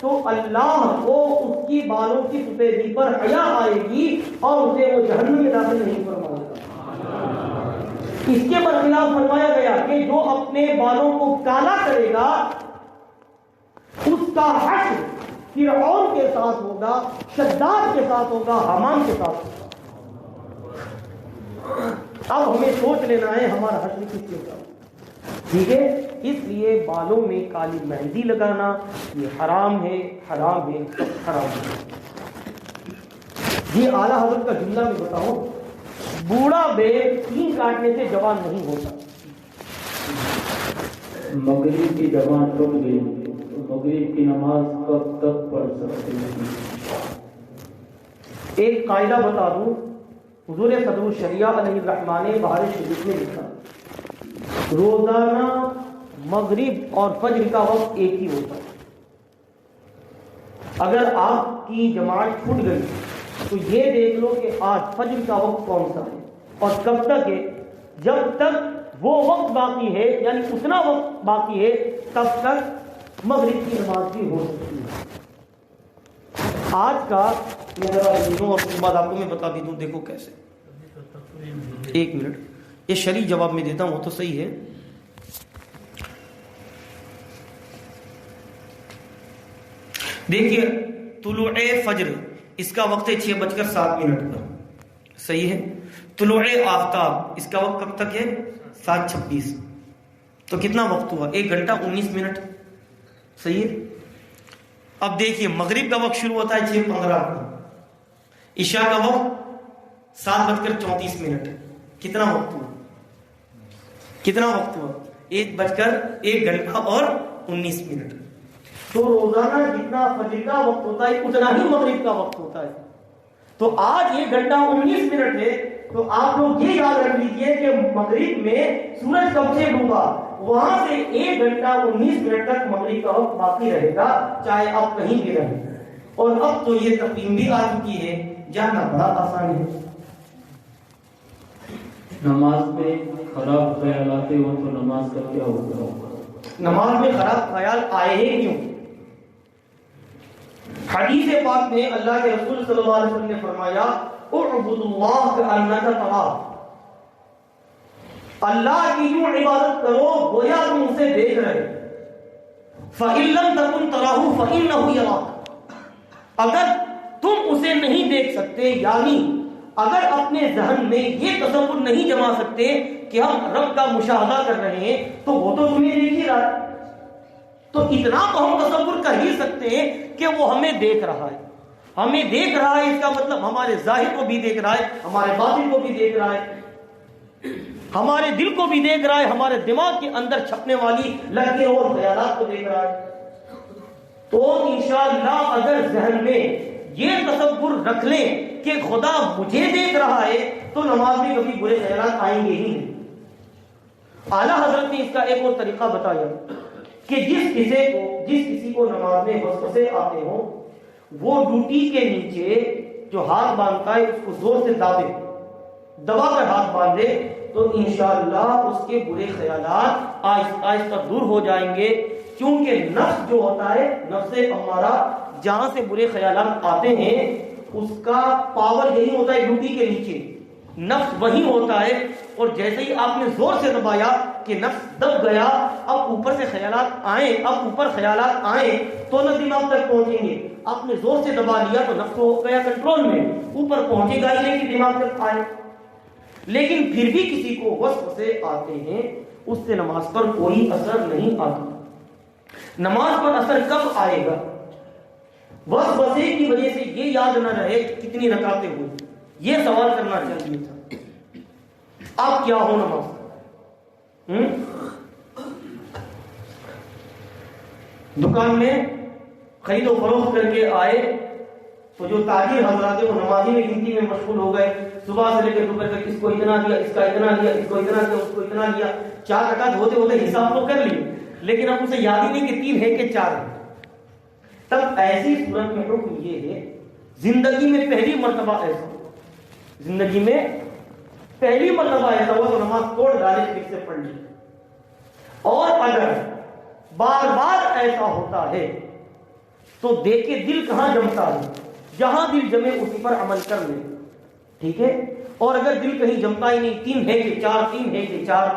تو اللہ کو اس کی بالوں کی سفیدی پر حیا آئے گی اور اسے وہ جہنم میں داخل نہیں فرمائے گا. اس کے برخلاف فرمایا گیا کہ جو اپنے بالوں کو کالا کرے گا اس کا حشر فرعون کے ساتھ ہوگا، شداد کے ساتھ ہوگا، حامان کے ساتھ ہوگا. اب ہمیں سوچ لینا ہے ہمارا حشر کس کے ساتھ. ٹھیک ہے. اس لیے بالوں میں کالی مہندی لگانا یہ حرام ہے، حرام ہے، حرام ہے. یہ اعلیٰ حضرت کا جملہ میں بتاؤں، بوڑھا بیل 3 کاٹنے سے جوان نہیں ہوتا. مغرب کی جماعت ٹوٹ گئی تو مغرب کی نماز کب تک پڑھ سکتے ہیں؟ ایک قاعدہ بتا دوں، حضور صدر الشریعہ علیہ الرحمٰن نے بہار شریف میں لکھا، روزانہ مغرب اور فجر کا وقت ایک ہی ہوتا ہے. اگر آپ کی جماعت چھوٹ گئی تو یہ دیکھ لو کہ آج فجر کا وقت کون سا ہے اور کب تک ہے. جب تک وہ وقت باقی ہے، یعنی اتنا وقت باقی ہے، تب تک مغرب کی نماز بھی ہو سکتی ہے. آج کا میں ذرا دوں اور اس کے بعد آپ کو میں بتا بھی دوں، دیکھو کیسے. 1 منٹ، یہ شرعی جواب میں دیتا ہوں، وہ تو صحیح ہے. دیکھیے طلوع فجر اس کا وقت ہے 6:07 پر، صحیح ہے. طلوع آفتاب اس کا وقت کب تک ہے؟ 7:26. تو کتنا وقت ہوا؟ 1 گھنٹہ 19 منٹ، صحیح ہے. اب دیکھیے مغرب کا وقت شروع ہوتا ہے 6:15 پر، عشاء کا وقت 7:34. کتنا وقت ہوا؟ کتنا وقت ہوا؟ 1 گھنٹہ اور 19 منٹ. تو روزانہ جتنا فجر کا وقت ہوتا ہے اتنا ہی مغرب کا وقت ہوتا ہے. تو آج 1 گھنٹہ 19 منٹ ہے، تو آپ لوگ یہ یاد رکھ لیجئے کہ مغرب میں سورج کب سے ڈوبا، وہاں سے 1 گھنٹہ 19 منٹ تک مغرب کا وقت باقی رہے گا، چاہے آپ کہیں بھی رہیں. اور اب تو یہ تقویم بھی آ چکی ہے، جاننا بڑا آسان ہے. نماز میں خراب خیال آتے ہو تو نماز کا کیا ہوگا؟ نماز میں خراب خیال آئے ہیں کیوں؟ حدیث پاک میں اللہ کے رسول صلی اللہ علیہ وسلم نے فرمایا اعبد اللہ کأنک تراہ، اللہ کی یوں عبادت کرو گویا تم اسے دیکھ رہے، فإن لم تکن تراہ فإنہ یراک، اگر تم اسے نہیں دیکھ سکتے، یعنی اگر اپنے ذہن میں یہ تصور نہیں جما سکتے کہ ہم رب کا مشاہدہ کر رہے ہیں تو وہ تو تمہیں دیکھ ہی رہا ہے، تو اتنا تو ہم تصور کر ہی سکتے ہیں کہ وہ ہمیں دیکھ رہا ہے۔ ہمیں دیکھ رہا ہے اس کا مطلب ہمارے ظاہر کو بھی دیکھ رہا ہے، ہمارے باطن کو بھی دیکھ رہا ہے، ہمارے دل کو بھی دیکھ رہا ہے، ہمارے دماغ کے اندر چھپنے والی لہریں اور خیالات کو دیکھ رہا ہے۔ تو انشاءاللہ اگر ذہن میں یہ تصور رکھ لیں کہ خدا مجھے دیکھ رہا ہے تو نماز میں کبھی برے خیالات آئیں گے ہی نہیں۔ اعلیٰ حضرت نے اس کا ایک اور طریقہ بتایا کہ جس کسی کو نماز میں وسوسے آتے ہوں وہ ڈوٹی کے نیچے جو ہاتھ باندھتا ہے اس کو زور سے دبا کر ہاتھ باندھے تو انشاءاللہ اس کے برے خیالات آہستہ آہستہ دور ہو جائیں گے، کیونکہ نفس جو ہوتا ہے، نفس امارہ، جہاں سے برے خیالات آتے ہیں اس کا پاور یہی ہوتا ہے ڈوٹی کے نیچے، نفس وہی ہوتا ہے، اور جیسے ہی آپ نے زور سے دبایا کہ نفس دب گیا، اب اوپر سے خیالات آئیں تو نہ دماغ تک پہنچیں گے، آپ نے زور سے دبا لیا تو نفس ہو گیا کنٹرول میں، اوپر پہنچے گا ہی نہیں کہ دماغ تک آئے۔ لیکن پھر بھی کسی کو وسوسے آتے ہیں اس سے نماز پر کوئی اثر نہیں آتا۔ نماز پر اثر کب آئے گا؟ وسوسے کی وجہ سے یہ یاد نہ رہے کتنی رکعتیں ہوئی، یہ سوال کرنا چاہیے تھا۔ اب کیا ہو نماز؟ دکان میں خرید و فروخت کر کے آئے تو جو تاجر حضرات وہ نمازی میں گنتی میں مشغول ہو گئے، صبح سے لے کے دوپہر تک اس کو اتنا دیا، اس کا اتنا دیا، اس کو اتنا دیا، اس کو اتنا دیا، 4 رکعت ہوتے ہوتے حساب تو کر لیے لیکن اب اسے یاد ہی نہیں کہ 3 ہے کہ 4 ہے۔ تب ایسی صورت میں حکم یہ ہے، زندگی میں پہلی مرتبہ ایسا ہوا تو نماز توڑ ڈالے، پھر سے پڑھ لی۔ اور اگر بار بار ایسا ہوتا ہے تو دیکھے دل کہاں جمتا ہے، جہاں دل جمے اسی پر عمل کر لے، ٹھیک ہے؟ اور اگر دل کہیں جمتا ہی نہیں، 3 ہے کہ 4، 3 ہے کہ 4،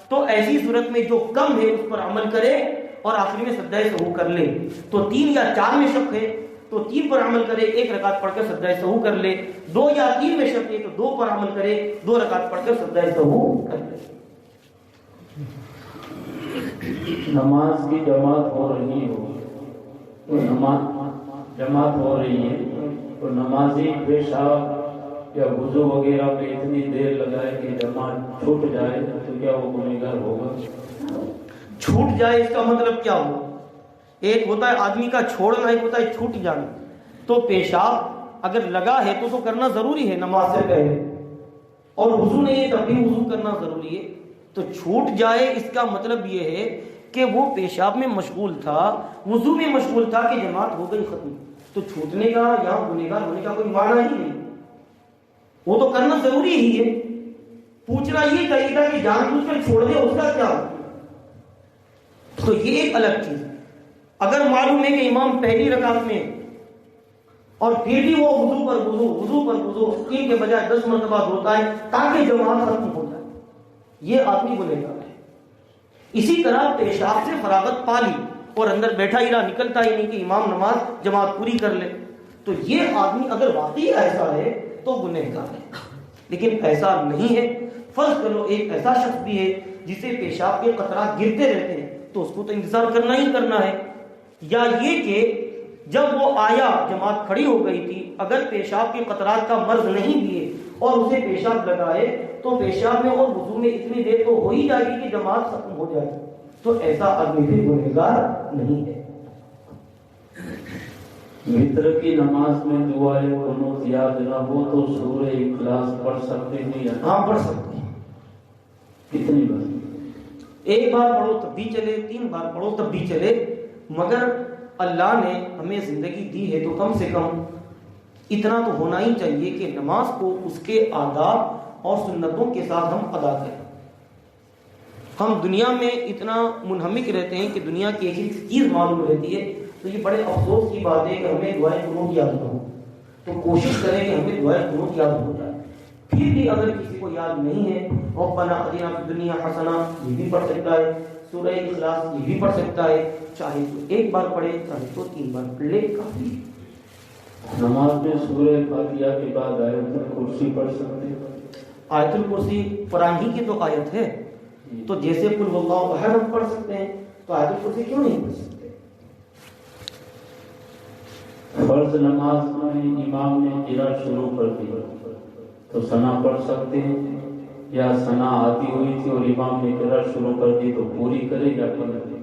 تو ایسی صورت میں جو کم ہے اس پر عمل کرے اور آخری میں سجدہ سہو کر لے۔ تو 3 یا 4 میں شک ہے تو 3 پر عمل کرے، 1 رکعت پڑھ کر سجدہ سہو کر لے۔ 2 یا 3 میں شک ہے تو 2 پر عمل کرے، 2 رکعت پڑھ کر سجدہ سہو کر لے۔ نماز کی جماعت ہو رہی ہو تو جماعت ہو رہی ہے تو نمازی پیشاب یا وضو وغیرہ پہ اتنی دیر لگائے کہ جماعت چھوٹ جائے تو کیا وہ گنہگار ہوگا؟ چھوٹ جائے اس کا مطلب کیا ہوا؟ ایک ہوتا ہے آدمی کا چھوڑنا، ایک ہوتا ہے چھوٹ جانا۔ تو پیشاب اگر لگا ہے تو کرنا ضروری ہے نماز سے پہلے، اور وضو نہیں ہے تب بھی وضو کرنا ضروری ہے۔ تو چھوٹ جائے اس کا مطلب یہ ہے کہ وہ پیشاب میں مشغول تھا، وضو میں مشغول تھا کہ جماعت ہو گئی ختم۔ تو چھوٹنے کا یا گنہگار ہونے کا کوئی معنی ہی نہیں، وہ تو کرنا ضروری ہی ہے۔ پوچھنا یہ چاہیے تھا کہ جان بوجھ کر چھوڑ دے، اس کا کیا ہو؟ تو یہ ایک الگ چیز ہے۔ اگر معلوم ہے کہ امام پہلی رکعت میں اور پھر بھی وہ وضو پر وضو 3 کے بجائے 10 مرتبہ دھوتا ہے تاکہ جماعت ختم ہو جائے، یہ آدمی گنہگار ہے۔ اسی طرح پیشاب سے فراغت پا لی اور اندر بیٹھا ہی رہا، نکلتا ہی نہیں کہ امام نماز جماعت پوری کر لے، تو یہ آدمی اگر واقعی ایسا ہے تو گنہگار ہے۔ لیکن ایسا نہیں ہے، فرض کر لو ایک ایسا شخص بھی ہے جسے پیشاب کے قطرات گرتے رہتے ہیں تو اس کو تو انتظار کرنا ہی کرنا ہے، یا یہ کہ جب وہ آیا جماعت کھڑی ہو گئی تھی، اگر پیشاب کے قطرات کا مرض نہیں دیے اور اسے پیشاب لگائے تو پیشاب میں اور وضو میں اتنی دیر تو ہو ہی جائے گی کہ جماعت ختم ہو جائے، تو ایسا آدمی بھی گنہگار نہیں ہے۔ وتر کی نماز میں دعائے قنوت یاد نہ ہو تو سورہ اخلاص پڑھ سکتے ہیں یا ہاں پڑھ سکتے ہیں۔ کتنی بار؟ 1 بار پڑھو تب بھی چلے، 3 بار پڑھو تب بھی چلے، مگر اللہ نے ہمیں زندگی دی ہے تو کم سے کم اتنا تو ہونا ہی چاہیے کہ نماز کو اس کے آداب اور سنتوں کے ساتھ ہم ادا کریں۔ ہم دنیا میں اتنا منہمک رہتے ہیں کہ دنیا کی ایک چیز معلوم رہتی ہے، تو یہ بڑے افسوس کی بات ہے کہ ہمیں دعائیں قنوت یاد نہ ہو. تو کوشش کریں کہ ہمیں دعائیں قنوت یاد ہو جائے. پھر بھی اگر کسی کو یاد نہیں ہے ربنا آتنا فی الدنیا حسنہ یہ بھی پڑھ سکتا ہے, سورہ اخلاص یہ بھی پڑھ سکتا ہے, چاہے تو ایک بار پڑھے چاہے تو 3 بار پڑھ لے, کافی ہے. نماز میں سورہ فاتحہ کے بعد آیت الکرسی پڑھ سکتے ہیں. آیت الکرسی قرآن ہی کی تو آیت ہے, تو جیسے قل هو اللہ احد ہم پڑھ سکتے ہیں تو آیت الکرسی کیوں نہیں پڑھ سکتے؟ فرض نماز میں امام نے قرات شروع کر دی تو ثنا پڑھ سکتے ہیں, یا ثنا آتی ہوئی تھی اور امام نے قرات شروع کر دی تو پوری کرے یا پڑھ دے؟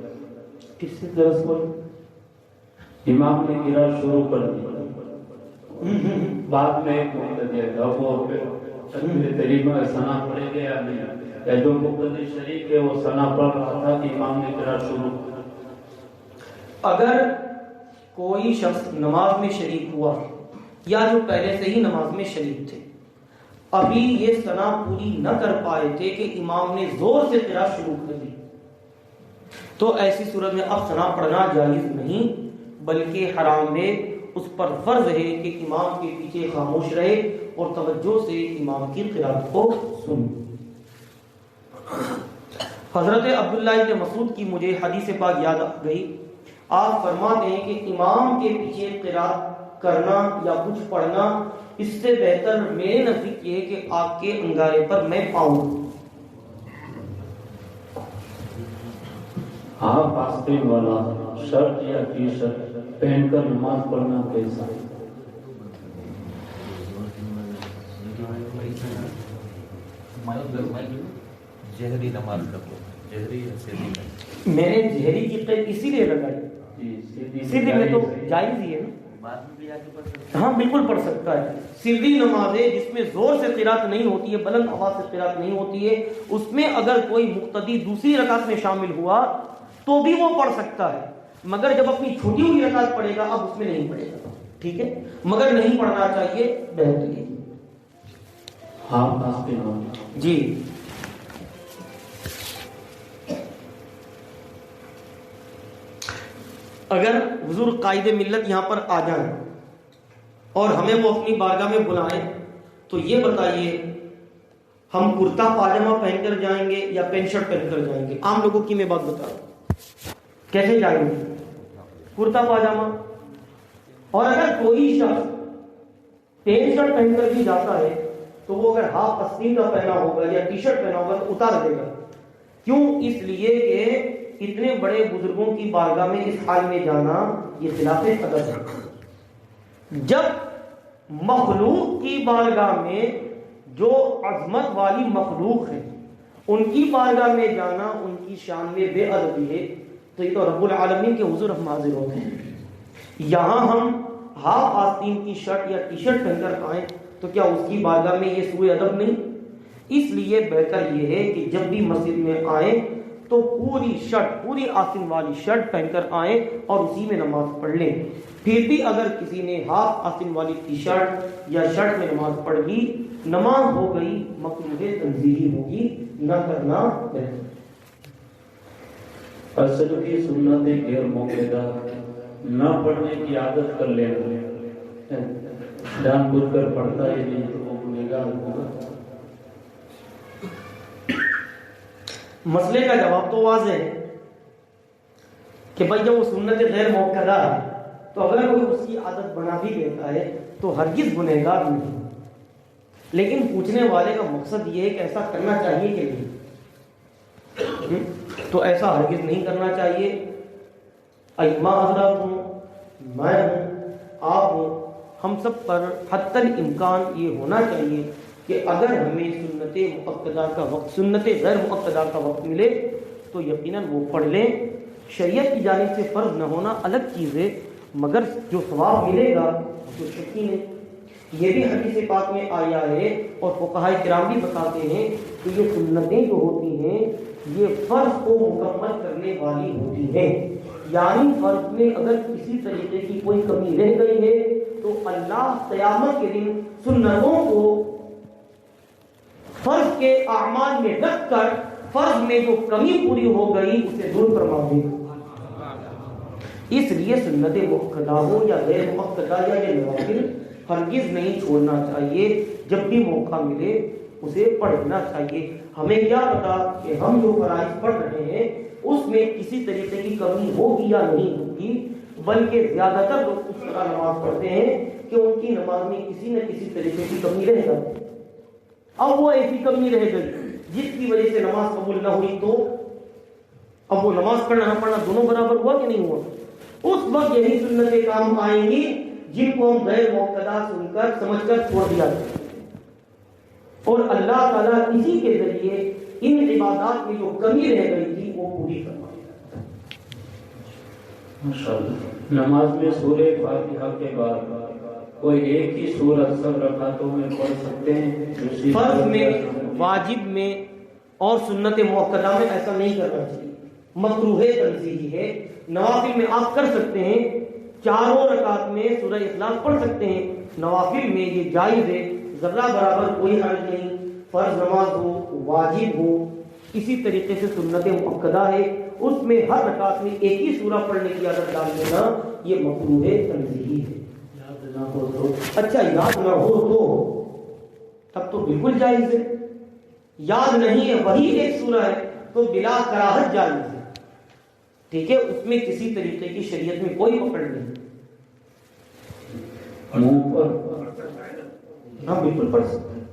کس سے درس پر امام نے قرات شروع کر دی, بعد میں ایک مقتدی ہے وہ تکبیر تحریمہ ثنا پڑھے گا یا نہیں, یا جو مقتدی شریک ہے وہ ثنا پڑھ رہا تھا کہ امام نے قرات شروع کر دی. اگر کوئی شخص نماز میں شریک ہوا یا جو پہلے سے ہی نماز میں شریک تھے, ابھی یہ ثنا پوری نہ کر پائے تھے کہ امام نے زور سے قرات شروع کر دی, تو ایسی صورت میں اب ثنا پڑھنا جائز نہیں بلکہ حرام ہے. اس پر فرض ہے کہ امام کے پیچھے خاموش رہے اور توجہ سے امام کی قرات کو سنے. حضرت عبداللہ بن مسعود کی مجھے حدیث پاک یاد آ گئی. آپ فرماتے ہیں کہ امام کے پیچھے قرات کرنا یا کچھ پڑھنا اس سے بہتر میرے نزدیک یہ ہے کہ آپ کے انگارے پر میں پاؤں. آپ آستین والا شرٹ یا ٹی شرٹ پہن کر نماز پڑھنا کیسا ہے؟ جہری نماز رکھو, جہری یا سیدھی؟ میں نے جہری کی قید اسی لیے لگائی, سیدھی میں تو جائز ہی ہے نا, بعد میں بھی آگے پڑھ سکتے ہاں بالکل پڑھ سکتا ہے. سیدھی نماز ہے جس میں زور سے قرات نہیں ہوتی ہے, بلند آواز سے قرات نہیں ہوتی ہے, اس میں اگر کوئی مقتدی دوسری رکعت میں شامل ہوا تو بھی وہ پڑھ سکتا ہے, مگر جب اپنی چھوٹی ہوئی رکعت پڑھے گا اب اس میں نہیں پڑھے گا. ٹھیک ہے, مگر نہیں پڑھنا چاہیے, بہترین. آپ آستین والا جی اگر حضور قائد ملت یہاں پر آ جائیں اور ہمیں وہ اپنی بارگاہ میں بلائیں تو یہ بتائیے ہم کرتا پاجامہ پہن کر جائیں گے یا پینٹ شرٹ پہن کر جائیں گے؟ عام لوگوں کی میں بات بتا رہا ہوں, کیسے جائیں گے؟ کرتا پاجامہ. اور اگر کوئی شخص پینٹ شرٹ پہن کر بھی جاتا ہے تو وہ اگر ہاف آستین کا پہنا ہوگا یا ٹی شرٹ پہنا ہوگا تو اتار دے گا. کیوں؟ اس لیے کہ اتنے بڑے بزرگوں کی بارگاہ میں اس حال میں جانا یہ خلاف ادب ہے. جب مخلوق کی بارگاہ میں جو عظمت والی مخلوق ہے ان کی بارگاہ میں جانا ان کی شان میں بے ادبی ہے, تو یہ تو رب العالمین کے حضور ہم حاضر ہوتے ہیں. یہاں ہم ہاف آستین کی شرٹ یا ٹی شرٹ پہن کر آئیں تو کیا اس کی بارگاہ میں یہ سوء ادب نہیں؟ اس لیے بہتر یہ ہے کہ جب بھی مسجد میں آئیں تو پوری شرٹ, پوری آستین والی شرٹ پہن کر آئیں اور اسی میں نماز پڑھ لیں. پھر بھی اگر کسی نے ہاف آستین والی ٹی شرٹ یا شرٹ میں نماز پڑھ لی, نماز ہو گئی مکروہ تنزیہی ہوگی, نہ کرنا بہتر. اصل کی سنت غیر موقعہ نہ پڑھنے کی عادت کر لینا, جان بوجھ کر پڑھتا ہے نہیں تو وہ گنہگار ہوگا. مسئلے کا جواب تو واضح ہے کہ بھائی جب وہ سنت غیر موقعہ ہے تو اگر کوئی اس کی عادت بنا بھی لیتا ہے تو ہرگز گنہگار نہیں. لیکن پوچھنے والے کا مقصد یہ ہے کہ ایسا کرنا چاہیے کہ نہیں, تو ایسا ہرگز نہیں کرنا چاہیے. ائمہ حضرات ہوں, میں ہوں, آپ ہوں, ہم سب پر حتی الامکان یہ ہونا چاہیے کہ اگر ہمیں سنت مؤکدہ کا وقت, سنت غیر مؤکدہ کا وقت ملے تو یقیناً وہ پڑھ لیں. شریعت کی جانب سے فرض نہ ہونا الگ چیز ہے, مگر جو ثواب ملے گا تو شکی نہیں. یہ بھی حدیث پاک میں آیا ہے اور فقہائے کرام بھی بتاتے ہیں کہ یہ سنتیں جو ہوتی ہیں یہ فرض کو مکمل کرنے والی ہوتی ہیں. یعنی فرض میں اگر کسی طریقے کی کوئی کمی رہ گئی ہے تو اللہ قیامت کے دن سنتوں کو فرض کے اعمال میں رکھ کر فرض میں جو کمی پوری ہو گئی اسے دور فرما دے گا. اس لیے سنت مؤکدہ ہو یا غیر مؤکدہ یا یہ نوافل ہرگز نہیں چھوڑنا چاہیے، جب بھی موقع ملے اسے پڑھنا چاہیے۔ ہمیں کیا پتا کہ ہم جو فرائض پڑھ رہے ہیں اس میں کسی طریقے کی کمی ہوگی یا نہیں ہوگی، بلکہ زیادہ تر لوگ اس طرح نماز پڑھتے ہیں کہ ان کی نماز میں کسی نہ کسی طریقے کی کمی رہ جاتی ہے۔ اب وہ ایسی کمی رہ گئی جس کی وجہ سے نماز قبول نہ ہوئی، تو اب وہ نماز پڑھنا نہ پڑھنا دونوں برابر ہوا کہ نہیں ہوا؟ اس وقت یہی سنتیں کام آئیں گی جن کو ہم غیر مؤکدہ سن کر سمجھ کر چھوڑ دیا جائے، اور اللہ تعالیٰ اسی کے ذریعے ان عبادات میں جو کمی رہ گئی تھی وہ پوری کروائی۔ ماشاءاللہ۔ نماز میں سورہ فاتحہ کے بعد کوئی ایک ہی سورت سب رکعتوں میں پڑھ سکتے ہیں؟ فرض میں، واجب میں اور سنت مؤکدہ میں ایسا نہیں کرنا چاہیے، مکروہ تنزیہی ہے۔ نوافل میں آپ کر سکتے ہیں، چاروں رکعت میں سورہ اخلاص پڑھ سکتے ہیں، نوافل میں یہ جائز ہے، ذرہ برابر کوئی حرج نہیں۔ فرض نماز ہو، واجب ہو، اسی طریقے سے سنت مؤکدہ ہے، اس میں ہر رکعت میں ایک ہی سورہ پڑھنے کی عادت ڈال دینا یہ مکروہ تنزیہی ہے۔ اچھا یاد نہ ہو تو تب تو بالکل جائز ہے، یاد نہیں ہے وہی ایک سورہ ہے تو بلا کراہت جائز ہے، ٹھیک ہے، اس میں کسی طریقے کی شریعت میں کوئی پکڑ نہیں۔ ہاں بالکل پڑھ سکتے ہیں۔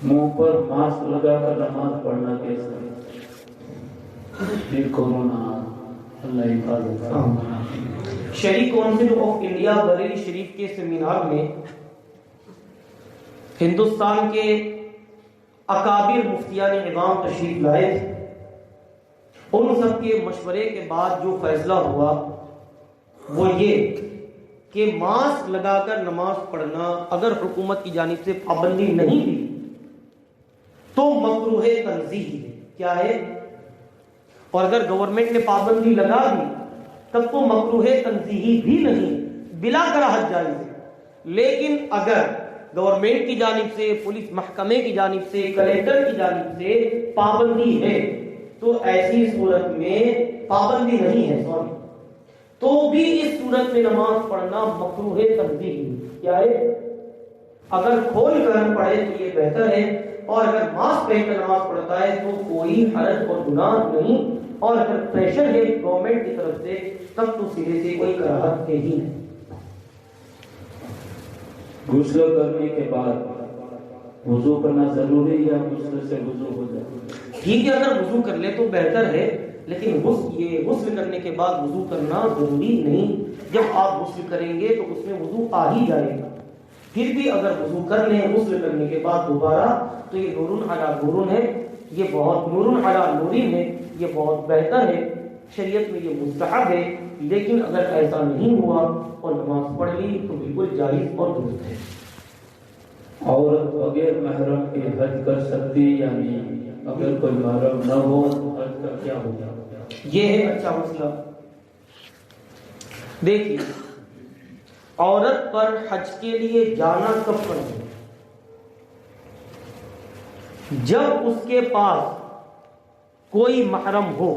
منہ پر ماسک لگا کر نماز پڑھنا کیسا ہے؟ کورونا اللہ حفاظت۔ شہری کونسل آف انڈیا بریلی شریف کے سیمینار میں ہندوستان کے اکابر مفتیان عظام تشریف لائے تھے، ان سب کے مشورے کے بعد جو فیصلہ ہوا وہ یہ کہ ماسک لگا کر نماز پڑھنا اگر حکومت کی جانب سے پابندی نہیں دی تو مکروہ تنزیہی ہے۔ کیا ہے؟ اور اگر گورنمنٹ نے پابندی لگا دی تب تو مکروہ تنزیہی بھی نہیں، بلا کراہت جائز ہے۔ لیکن اگر گورنمنٹ کی جانب سے، پولیس محکمے کی جانب سے، کلیکٹر کی جانب سے پابندی ہے تو ایسی صورت میں پابندی نہیں ہے تو بھی اس صورت میں نماز پڑھنا مکروہ تنزیہی۔ کیا ہے؟ اگر کھول کر پڑھے تو یہ بہتر ہے، اور اگر ماسک پہن کر نماز پڑھتا ہے تو کوئی حرج اور گناہ نہیں، اور اگر پریشر ہے گورنمنٹ کی طرف سے تب تو سرے سے کوئی کراہت ہے ہی نہیں۔ غسل کرنے کے بعد وضو کرنا ضروری یا غسل سے وضو ہو جائے؟ ٹھیک ہے، اگر وضو کر لے تو بہتر ہے، لیکن غسل کرنے کے بعد وضو کرنا ضروری نہیں۔ جب آپ غسل کریں گے تو اس میں وضو آ ہی جائے گا، پھر بھی اگر وضو کر لیں غسل کرنے کے بعد دوبارہ تو یہ نور علی نور ہے، یہ بہت نور علی نور ہے، یہ بہت بہتر ہے، شریعت میں یہ مستحب ہے۔ لیکن اگر ایسا نہیں ہوا اور نماز پڑھ لی تو بالکل جائز اور درست ہے۔ عورت بغیر محرم کے حج کر سکتی یا نہیں؟ اگر کوئی محرم نہ ہو تو حج کا کیا ہوگا؟ یہ ہے اچھا مسئلہ۔ دیکھیے، عورت پر حج کے لیے جانا کب فرض ہے؟ جب اس کے پاس کوئی محرم ہو،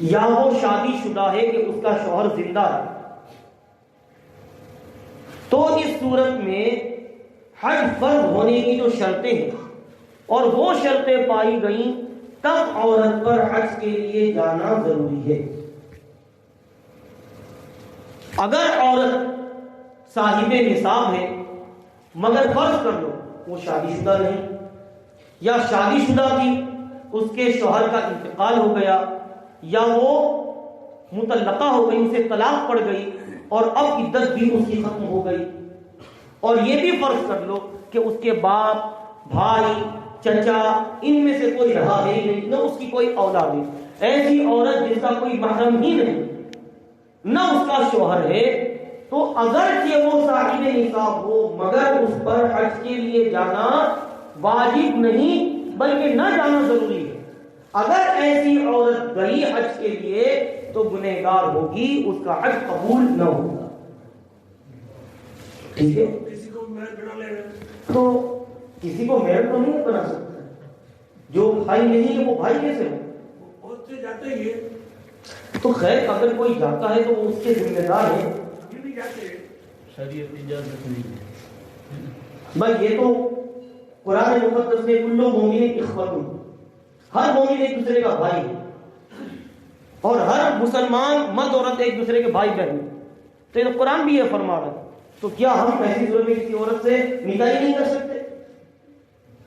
یا وہ شادی شدہ ہے کہ اس کا شوہر زندہ ہے، تو اس صورت میں حج فرض ہونے کی جو شرطیں ہیں اور وہ شرطیں پائی گئیں تب عورت پر حج کے لیے جانا ضروری ہے۔ اگر عورت صاحب نصاب ہے مگر فرض کر لو وہ شادی شدہ نہیں، یا شادی شدہ تھی اس کے شوہر کا انتقال ہو گیا، یا وہ مطلقہ ہو گئی، اسے طلاق پڑ گئی اور اب عدت بھی اس کی ختم ہو گئی، اور یہ بھی فرض کر لو کہ اس کے باپ، بھائی، چچا ان میں سے کوئی رہا ہے ہی نہیں، نہ اس کی کوئی اولاد ہے، ایسی عورت جس کا کوئی محرم ہی نہیں، نہ اس کا شوہر ہے، تو اگرچہ وہ صاحب نصاب ہو مگر اس پر حج کے لیے جانا واجب نہیں بلکہ نہ جانا ضروری ہے۔ اگر ایسی عورت گئی حج کے لیے تو گنہگار ہوگی، اس کا حج قبول نہ ہوگا۔ ٹھیک ہے، کسی کو محل بنا لے گا تو کسی کو محل تو نہیں بنا سکتا، جو بھائی نہیں ہے وہ بھائی کیسے ہو؟ بہت سے جاتے ہی ہے، تو خیر اگر کوئی جاتا ہے تو وہ اس کے ذمہ دار ہے. یہ بھی کہتے ہیں شریعت اجازت نہیں ہے. بھائی یہ تو قرآن مقدس میں کل مومن اخوۃ، ہر مومن ایک دوسرے کا بھائی ہے، اور ہر مسلمان مرد عورت ایک دوسرے کے بھائی بہن. تو یہ قرآن بھی یہ فرما رہا ہے. تو کیا ہم ایسی صورت میں کسی عورت سے نکاح ہی نہیں کر سکتے؟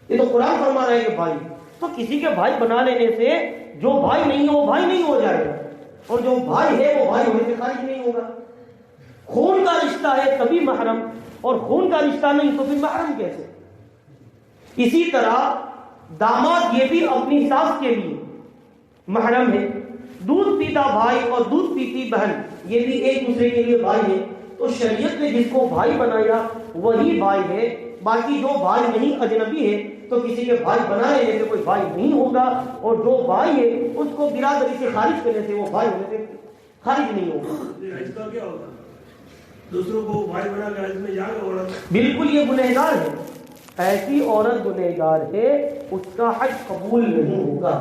یہ تو قرآن فرما رہا ہے کہ بھائی. تو کسی کے بھائی بنا لینے سے جو بھائی نہیں ہے وہ بھائی نہیں ہو جائے گا، اور جو بھائی ہے وہ بھائی ہونے سے خارج نہیں ہوگا. خون کا رشتہ ہے تبھی محرم، اور خون کا رشتہ نہیں تو پھر محرم کیسے؟ اسی طرح داماد یہ بھی اپنی ساس کے لیے محرم ہے. دودھ پیتا بھائی اور دودھ پیتی بہن یہ بھی ایک دوسرے کے لیے بھائی ہے. تو شریعت نے جس کو بھائی بنایا وہی بھائی ہے. باقی جو بھائی نہیں اجنبی ہے تو کسی کے بھائی بنا لینے سے کوئی بھائی نہیں ہوگا، اور جو بھائی ہے اس کو برادری سے خارج کرنے سے وہ بھائی ہونے سے خارج نہیں ہوگا. اس کا کیا ہوتا ہے؟ دوسروں کو بھائی بنا کر اس میں جا کے عورت بالکل یہ گنہگار ہے. ایسی عورت گنہگار ہے، اس کا حج قبول نہیں ہوگا.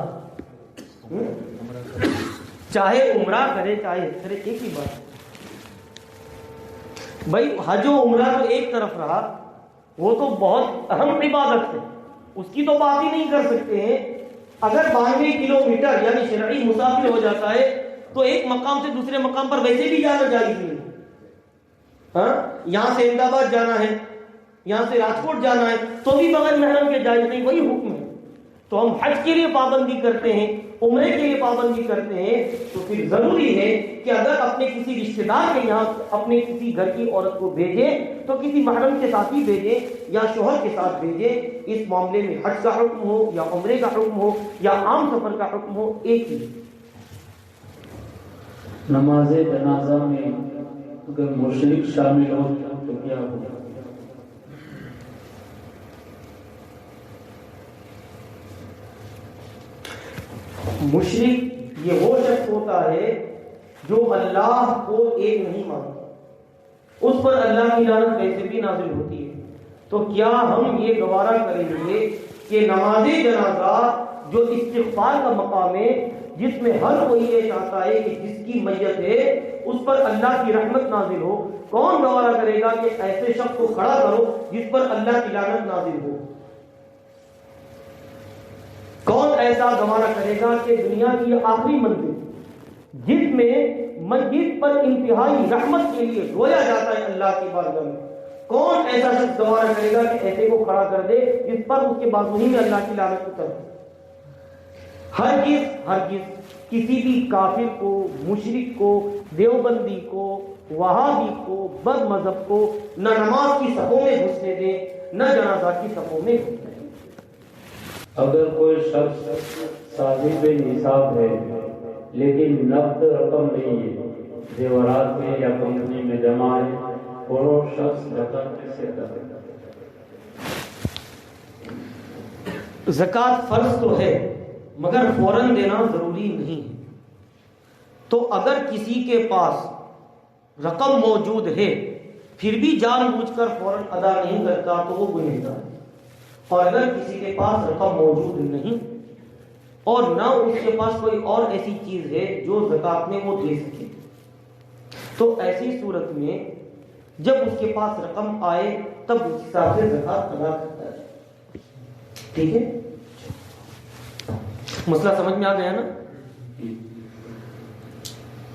چاہے عمرہ کرے چاہے کرے ایک ہی بات. بھائی حج و عمرہ تو ایک طرف رہا، وہ تو بہت اہم عبادت ہے، اس کی تو بات ہی نہیں کر سکتے ہیں. اگر 92 کلومیٹر یعنی شرعی مسافر ہو جاتا ہے تو ایک مقام سے دوسرے مقام پر ویسے بھی جانا جائز نہیں. ہاں یہاں سے احمد آباد جانا ہے، یہاں سے راجکوٹ جانا ہے تو بھی بغیر محرم کے جائز نہیں. وہی حکم ہے. تو ہم حج کے لیے پابندی کرتے ہیں، عمرے کے لیے پابندی کرتے ہیں، تو پھر ضروری ہے کہ اگر اپنے کسی رشتہ دار کے یہاں اپنے کسی گھر کی عورت کو بھیجیں تو کسی محرم کے ساتھ ہی بھیجیں یا شوہر کے ساتھ بھیجیں. اس معاملے میں حج کا حکم ہو یا عمرے کا حکم ہو یا عام سفر کا حکم ہو ایک ہی. نماز جنازہ میں اگر مشرک شامل ہو تو کیا ہوگا؟ مشرک یہ وہ شخص ہوتا ہے جو اللہ کو ایک نہیں مانتا، اس پر اللہ کی لعنت ویسے بھی نازل ہوتی ہے. تو کیا ہم یہ گوارا کریں گے کہ نماز جنازہ جو استغفار کا مقام ہے، جس میں ہر کوئی یہ چاہتا ہے کہ جس کی میت ہے اس پر اللہ کی رحمت نازل ہو، کون گوارا کرے گا کہ ایسے شخص کو کھڑا کرو جس پر اللہ کی لعنت نازل ہو؟ کون ایسا گوارا کرے گا کہ دنیا کی آخری منزل جس میں میت پر انتہائی رحمت کے لیے رویا جاتا ہے اللہ کی بارگاہ میں، کون ایسا شخص گوارا کرے گا کہ ایسے کو کھڑا کر دے جس پر اس کے بازوہی میں اللہ کی لعنت اتر؟ ہرگز کسی بھی کافر کو، مشرک کو، دیوبندی کو، وہابی کو، بد مذہب کو نہ نماز کی صفوں میں گھسنے دیں نہ جنازہ کی صفوں میں گھسنے دیں. اگر کوئی شخص صاحب نصاب ہے لیکن نقد رقم نہیں ہے، زیورات میں یا کمپنی میں جمع ہے، اور وہ شخص زکات کیسے کرے گا؟ زکوٰۃ فرض تو ہے مگر فوراً دینا ضروری نہیں ہے. تو اگر کسی کے پاس رقم موجود ہے پھر بھی جان بوجھ کر فوراً ادا نہیں کرتا تو وہ گنہگار ہے. اور اگر کسی کے پاس رقم موجود نہیں اور نہ اس کے پاس کوئی اور ایسی چیز ہے جو زکوٰۃ میں وہ دے سکے، تو ایسی صورت میں جب اس کے پاس رقم آئے تب اس حساب سے زکوٰۃ ادا کرتا ہے. ٹھیک ہے، مسئلہ سمجھ میں آ گیا نا؟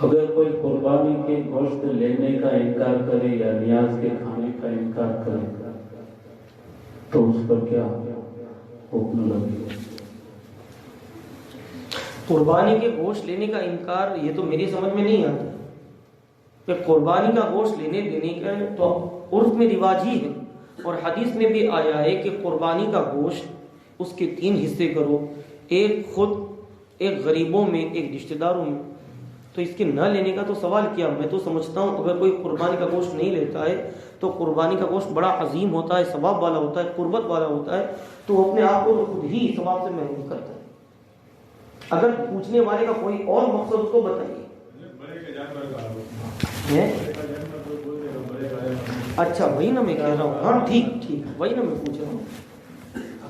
اگر کوئی قربانی کے گوشت لینے کا انکار کرے یا نیاز کے کھانے کا انکار کرے تو اس پر کیا حکم لگے گا؟ قربانی کے گوشت لینے کا انکار یہ تو میری سمجھ میں نہیں آتا کہ قربانی کا گوشت لینے دینے کا تو عرف میں رواج ہی ہے، اور حدیث میں بھی آیا ہے کہ قربانی کا گوشت اس کے 3 حصے کرو، ایک خود، ایک غریبوں میں، ایک رشتہ داروں میں. تو اس کے نہ لینے کا تو سوال کیا؟ میں تو سمجھتا ہوں اگر کوئی قربانی کا گوشت نہیں لیتا ہے تو قربانی کا گوشت بڑا عظیم ہوتا ہے، ثواب والا ہوتا ہے، قربت والا ہوتا ہے، تو وہ اپنے آپ کو تو خود ہی ثواب سے محروم کرتا ہے. اگر پوچھنے والے کا کوئی اور مقصد اس کو بتائیے. اچھا وہی نا میں کہہ رہا ہوں، ہاں ٹھیک وہی نا میں پوچھ رہا ہوں.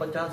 50,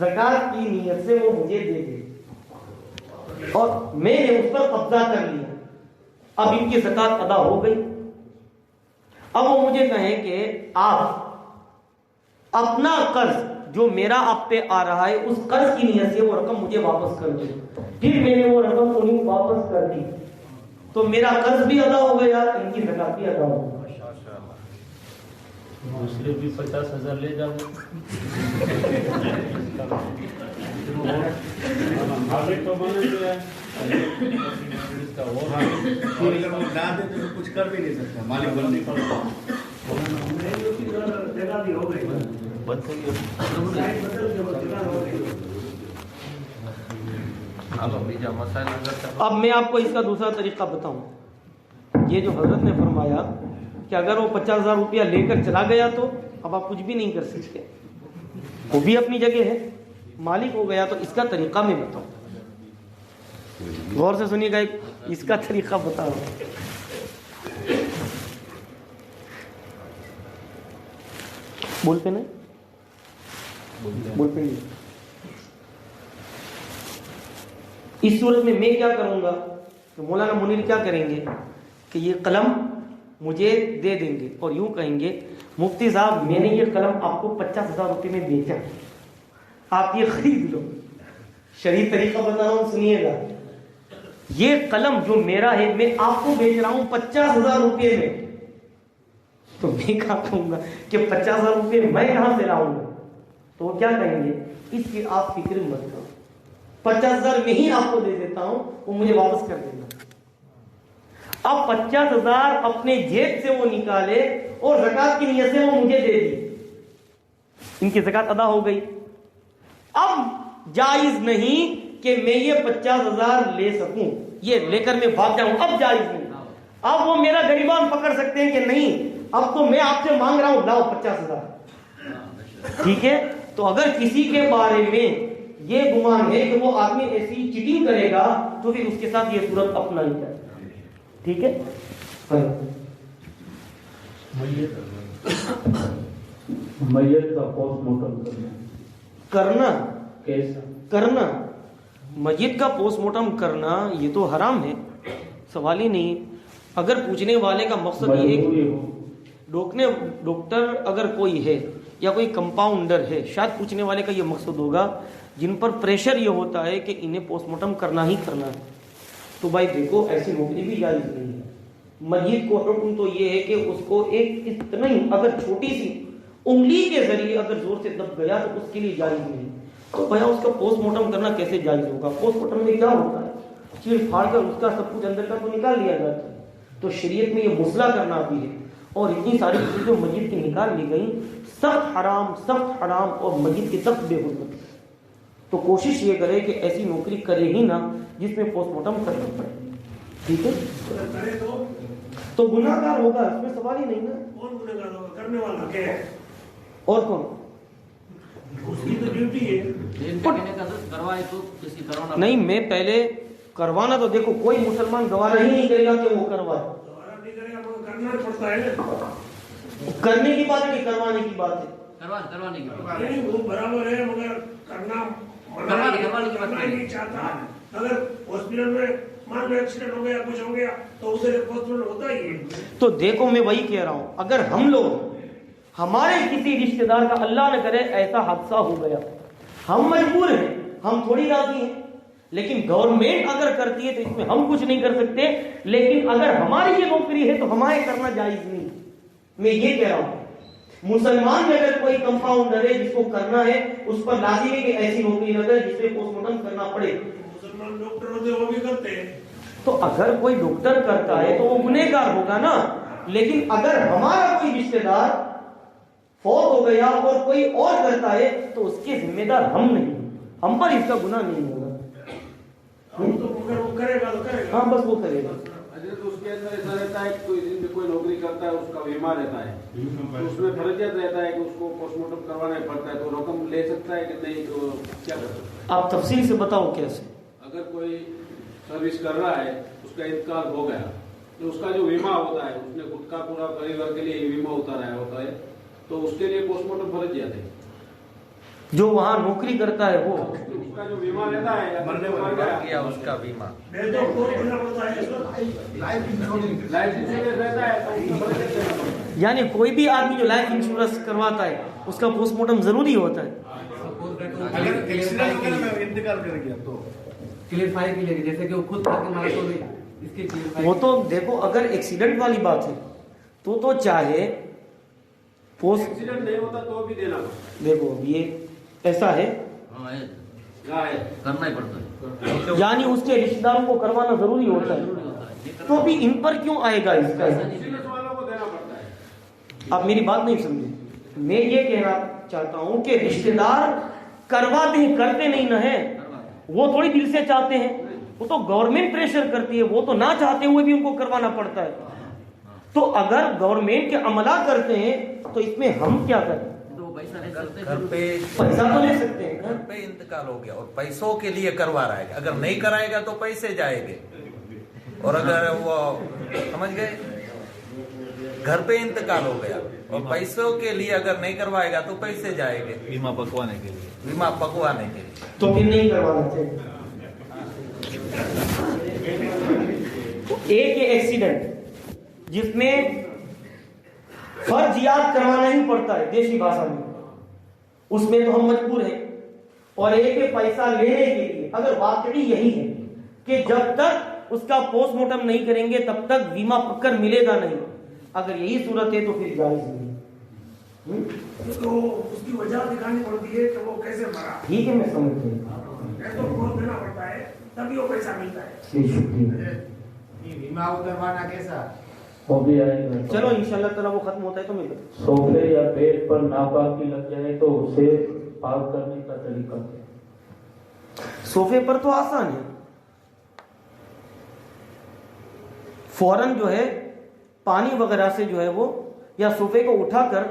زکات کی نیت سے وہ مجھے دے دے اور میں نے اس پر قبضہ کر لیا، اب ان کی زکات ادا ہو گئی، اب وہ مجھے کہیں کہ آپ اپنا قرض جو میرا آپ پہ آ رہا ہے اس قرض کی نیت سے وہ رقم مجھے واپس کر دیں، پھر میں نے وہ رقم انہیں واپس کر دی تو میرا قرض بھی ادا ہو گیا، ان کی زکات بھی ادا ہو گئی۔ دوسرے بھی 50,000 لے جاؤ کچھ کر بھی نہیں سکتا، مالک بن نہیں پڑتا۔ اب میں آپ کو اس کا دوسرا طریقہ بتاؤں، یہ جو حضرت نے فرمایا کہ اگر وہ 50,000 روپیہ لے کر چلا گیا تو اب آپ کچھ بھی نہیں کر سکتے، وہ بھی اپنی جگہ ہے، مالک ہو گیا، تو اس کا طریقہ میں بتاؤں، غور سے سنیے گا، اس کا طریقہ بتاؤ۔ بولتے نہیں، بولتے نہیں۔ اس صورت میں کیا کروں گا کہ مولانا منیر کیا کریں گے کہ یہ قلم مجھے دے دیں گے اور یوں کہیں گے مفتی صاحب میں نے یہ قلم آپ کو 50,000 روپے میں بیچا، آپ یہ خرید لو۔ شرعی طریقہ بتا رہا ہوں، سنیے گا، یہ قلم جو میرا ہے میں آپ کو بیچ رہا ہوں 50,000 روپے میں، تو میں کیا کہوں گا کہ 50,000 روپے میں کہاں سے لاؤں گا؟ تو وہ کیا کہیں گے اس کی آپ فکر مت کرو، 50,000 میں ہی آپ کو دے دیتا ہوں، وہ مجھے واپس کر دینا۔ اب 50,000 اپنے جیب سے وہ نکالے اور زکات کی نیت سے وہ مجھے دے دی، ان کی زکات ادا ہو گئی۔ اب جائز نہیں کہ میں یہ 50,000 لے سکوں، یہ لے کر میں بھاگ جاؤں، اب جائز نہیں۔ اب وہ میرا گریبان پکڑ سکتے ہیں کہ نہیں اب تو میں آپ سے مانگ رہا ہوں، لاؤ 50,000، ٹھیک ہے؟ تو اگر کسی کے بارے میں یہ گمان ہے کہ وہ آدمی ایسی چیٹنگ کرے گا تو پھر اس کے ساتھ یہ صورت اپنا ہی ہے، ٹھیک ہے؟ میت کا پوسٹ مارٹم کرنا کیسا؟ کرنا میت کا پوسٹ مارٹم کرنا یہ تو حرام ہے، سوال ہی نہیں۔ اگر پوچھنے والے کا مقصد یہ ہے کہ ڈاکٹر اگر کوئی ہے یا کوئی کمپاؤنڈر ہے، شاید پوچھنے والے کا یہ مقصد ہوگا جن پر پریشر یہ ہوتا ہے کہ انہیں پوسٹ مارٹم کرنا ہی کرنا ہے، تو بھائی دیکھو ایسی نوکری بھی جائز نہیں ہے۔ میت کو حکم تو یہ ہے کہ اس کو ایک اتنا ہی اگر چھوٹی سی انگلی کے ذریعے اگر زور سے دب گیا تو اس کے لیے جائز نہیں، تو بھیا اس کا پوسٹ مارٹم کرنا کیسے جائز ہوگا؟ پوسٹ مارٹم میں کیا ہوتا ہے، چیڑ پھاڑ کر اس کا سب کچھ اندر کا تو نکال لیا جاتا ہے، تو شریعت میں یہ مسئلہ کرنا بھی ہے، اور اتنی ساری چیزیں جو مسجد کی نکال لی گئی، سخت حرام اور مسجد کی سخت بے حرمتی۔ تو کوشش یہ کرے کہ ایسی نوکری کرے ہی نہ جس میں پوسٹ مارٹم کرنا پڑے، ٹھیک ہے؟ تو گناہ گار ہوگا، اس میں سوال ہی نہیں نا۔ کون گناہ گار ہوگا؟ کرنے والا کیا ہے؟ اور کون؟ اس کی تو ڈیوٹی ہے۔ نہیں، میں پہلے کروانا تو دیکھو کوئی مسلمان گوارا ہی نہیں کرے گا کہ وہ کروائے، دوبارہ نہیں کرے گا مگر کرنا پڑتا ہے۔ کرنے کی بات ہے کہ کروانے کی بات ہے؟ کروانے کی بات نہیں وہ برابر ہے مگر کرنا نہیں چاہتا۔ اگر ہاسپٹل میں مان لو ایکسیڈنٹ ہو گیا کچھ ہو گیا تو اسے ہاسپٹل ہوتا ہی ہے۔ تو دیکھو میں وہی کہہ رہا ہوں، اگر ہم لوگ ہمارے کسی رشتہ دار کا اللہ نہ کرے ایسا حادثہ ہو گیا، ہم مجبور ہیں، ہم تھوڑی راضی ہیں، لیکن گورنمنٹ اگر کرتی ہے تو اس میں ہم کچھ نہیں کر سکتے، لیکن اگر ہماری یہ نوکری ہے تو ہمارے کرنا جائز نہیں۔ میں یہ کہہ رہا ہوں مسلمان میں اگر کوئی کمپاؤنڈر ہے جس کو کرنا ہے اس پر لازم ہے کہ ایسی نوکری نہ کرے جس میں پوسٹ مارٹم کرنا پڑے۔ مسلمان ڈاکٹر ہوتے وہ بھی کرتے ہیں، تو اگر کوئی ڈاکٹر کرتا ہے تو وہ گنہگار ہوگا نا، لیکن اگر ہمارا کوئی رشتہ دار فوت ہو گیا اور کوئی اور کرتا ہے تو اس کے ذمہ دار ہم نہیں، ہم پر اس کا گناہ نہیں ہوگا۔ ہم تو مگر وہ کرے گا تو کرے گا، ہاں بس وہ کرے گا۔ تو اس کے اندر ایسا رہتا ہے کہ کوئی نوکری کرتا ہے اس کا بیمار رہتا ہے تو اس میں فرضیت رہتا ہے کہ اس کو پوسٹ مارٹم کروانا پڑتا ہے، تو رقم لے سکتا ہے کہ نہیں، تو کیا کر سکتا ہے؟ آپ تفصیل سے بتاؤ کیسے؟ اگر کوئی سروس کر رہا ہے اس کا انتقال ہو گیا تو اس کا جو بیمہ ہوتا ہے اس نے خود کا پورا پریوار کے لیے بیمہ اتارایا ہوتا ہے، تو اس کے لیے پوسٹ مارٹم فرضیت ہے۔ جو وہاں نوکری کرتا ہے وہ اس کا جو بیمہ لیتا ہے یا مرنے مر گیا اس کا بیمہ میں تو کو بولنا پڑتا ہے اس وقت لائف انشورنس رہتا ہے تو اس میں بڑے دینا پڑتا ہے. یعنی کوئی بھی آدمی جو لائف انشورنس کرواتا ہے اس کا پوسٹ مارٹم ضروری ہوتا ہے. اگر ایکسیڈنٹ وغیرہ میں انتقال کر گیا تو کلیئرفائی کے لیے جیسے کہ وہ خود کھا کے مارا تو اس کی کلیئرفائی وہ تو دیکھو اگر ایکسیڈنٹ والی بات ہے تو چاہے پوسٹ ایکسیڈنٹ نہیں ہوتا تو بھی دینا پڑتا دیکھو یہ ایسا ہے کرنا ہی پڑتا ہے. یعنی اس کے رشتہ داروں کو کروانا ضروری ہوتا ہے تو بھی ان پر کیوں آئے گا اس کا؟ انشورنس والوں کو دینا پڑتا ہے. آپ میری بات نہیں سمجھے. میں یہ کہنا چاہتا ہوں کہ رشتہ دار کرواتے ہیں کرتے نہیں نہ ہے وہ تھوڑی دل سے چاہتے ہیں وہ تو گورنمنٹ پریشر کرتی ہے وہ تو نہ چاہتے ہوئے بھی ان کو کروانا پڑتا ہے. تو اگر گورنمنٹ کے عملہ کرتے ہیں تو اس میں ہم کیا کریں؟ گھر پہ پیسہ تو لے سکتے ہیں. گھر پہ انتقال ہو گیا اور پیسوں کے لیے کروا رہا ہے. اگر نہیں کرائے گا تو پیسے جائیں گے. اور اگر وہ سمجھ گئے گھر پہ انتقال ہو گیا اور پیسوں کے لیے اگر نہیں کروائے گا تو پیسے جائیں گے بیمہ پکوانے کے لیے. بیمہ پکوانے کے لیے. تو پھر نہیں کروانا چاہیے. ایک ایکسیڈنٹ جس میں فرضیات کروانا ہی پڑتا ہے دیسی بھاشا میں اس میں تو ہم مجبور ہیں. اور ایک پیسہ لینے کے لیے اگر واقعی یہی ہے کہ جب تک اس کا پوسٹ مارٹم نہیں کریں گے تب تک بیمہ پکڑ ملے گا نہیں, اگر یہی صورت ہے تو پھر جائز نہیں. تو اس کی وجہ دکھانی پڑتی ہے کہ وہ کیسے مرا. ٹھیک ہے میں سمجھ گئی. میں تو بہت دینا پڑتا ہے تبھی وہ پیسہ ملتا ہے. شکریہ. بیمہ اتروانا کیسا وہ بھی آئے گا. چلو انشاءاللہ تعالی وہ ختم ہوتا ہے تو ملے. سوفے یا پیٹ پر ناپاکی لگ جائے تو اسے پاک کرنے کا طریقہ ہے. صوفے پر تو آسان ہے, فوراً جو ہے پانی وغیرہ سے جو ہے وہ یا صوفے کو اٹھا کر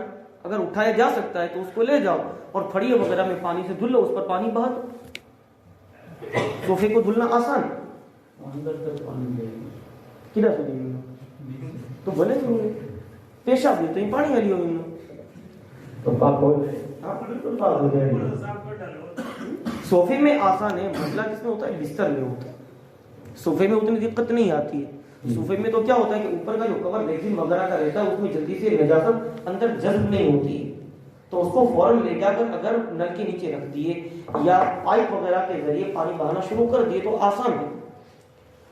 اگر اٹھایا جا سکتا ہے تو اس کو لے جاؤ اور پھڑیے وغیرہ میں پانی سے دھل لو, اس پر پانی بہا دو. صوفے کو دھلنا آسان ہے. اندر تک پانی دے کدھر سے دیں تو بولے پیشاب دیتے ہیں پانی والی ہوگی تو پاک ہو جائے. بالکل پاک ہو جائے گی. صاف کر ڈالو. صوفے میں آسان ہے, مسئلہ کس میں ہوتا ہے؟ بستر میں ہوتا ہے. صوفے میں اتنی دقت نہیں آتی ہے. صوفے میں تو کیا ہوتا ہے کہ اوپر کا جو کور ریزن وغیرہ کا رہتا ہے اس میں جلدی سے نجاست اندر جذب نہیں ہوتی ہے, تو اس کو فوراً لے جا کر اگر نل کے نیچے رکھ دیے یا پائپ وغیرہ کے ذریعے پانی بہانا شروع کر دیے تو آسان ہے.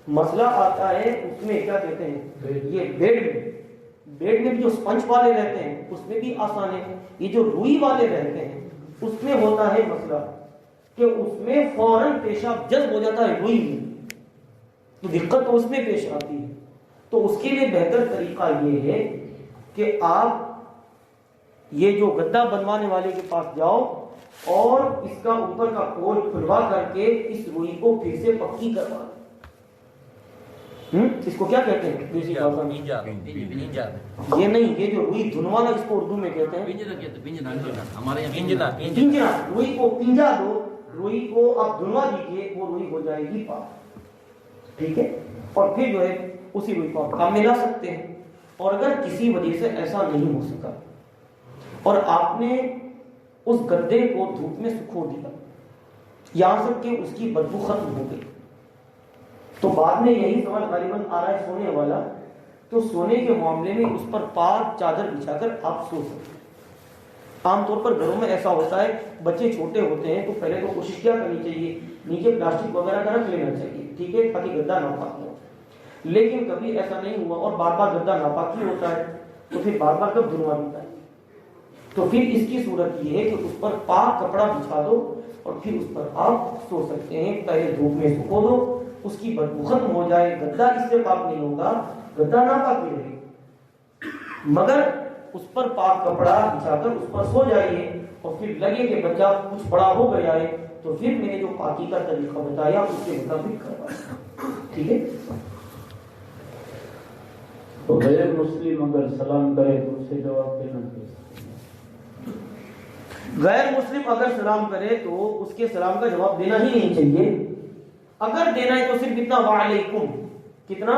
مسئلہ آتا ہے اس میں کیا کہتے ہیں یہ بیڈ میں بھی جو سپنج والے رہتے ہیں اس میں بھی آسان ہے. یہ جو روئی والے رہتے ہیں اس میں ہوتا ہے مسئلہ کہ اس میں فوراً پیشاب جذب ہو جاتا ہے روئی میں, تو دقت تو اس میں پیش آتی ہے. تو اس کے لیے بہتر طریقہ یہ ہے کہ آپ یہ جو گدا بنوانے والے کے پاس جاؤ اور اس کا اوپر کا کول کھلوا کر کے اس روئی کو پھر سے پکی کروا دو. اس کو کیا کہتے ہیں دیسی بھاشا میں؟ یہ نہیں, یہ جو روئی دھنوانا اس کو اردو میں کہتے ہیں پنجنا. روئی کو پنجا دو, روئی کو آپ دھنوا دیجیے, وہ روئی ہو جائے گی پاک. ٹھیک ہے, اور پھر جو ہے اسی روئی کو آپ کام میں لا سکتے ہیں. اور اگر کسی وجہ سے ایسا نہیں ہو سکا اور آپ نے اس گدے کو دھوپ میں سکھو دیا یہاں تک کہ اس کی بدبو ختم ہو گئی, تو بعد میں یہی سوال غالباً آ رہا ہے سونے والا, تو سونے کے معاملے میں اس پر پاک چادر بچھا کر آپ سو سکتے ہیں. عام طور پر گھروں میں ایسا ہوتا ہے, بچے چھوٹے ہوتے ہیں تو پہلے تو کوشش کیا کرنی چاہیے, نیچے پلاسٹک وغیرہ کا رکھ لینا چاہیے, ٹھیک ہے, تاکہ گدا ناپاک ہو. لیکن کبھی ایسا نہیں ہوا اور بار بار گدا ناپاکی ہوتا ہے تو پھر بار بار کب دھنوا دیتا ہے, تو پھر اس کی صورت یہ ہے کہ اس پر پاک کپڑا بچھا دو اور پھر اس پر آپ سو سکتے ہیں. پہلے دھوپ میں سکھو دو, اس کی بدبو ختم ہو جائے, گدا اس سے پاک نہیں ہوگا, گدا ناپاک ہی رہے, مگر اس پر پاک کپڑا بچھا کر اس پر سو جائیے. اور پھر لگے کہ بچہ کچھ بڑا ہو گیا ہے تو پھر میں نے جو پاکی کا طریقہ بتایا اس کے مطابق کروایا. ٹھیک ہے. تو غیر مسلم اگر سلام کرے تو اسے جواب دینا چاہیے. غیر مسلم اگر سلام کرے تو اس کے سلام کا جواب دینا ہی نہیں چاہیے. اگر دینا ہے تو صرف اتنا وعلیکم, کتنا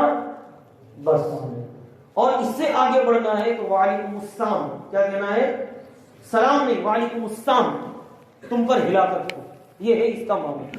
بس, اور اس سے آگے بڑھنا ہے تو وعلیکم السلام. کیا کہنا ہے؟ سلام نہیں, وعلیکم السلام. تم پر ہلاکت ہو. یہ ہے اس کا معاملہ.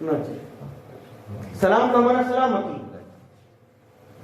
نہ سلام کا معنی سلامتی.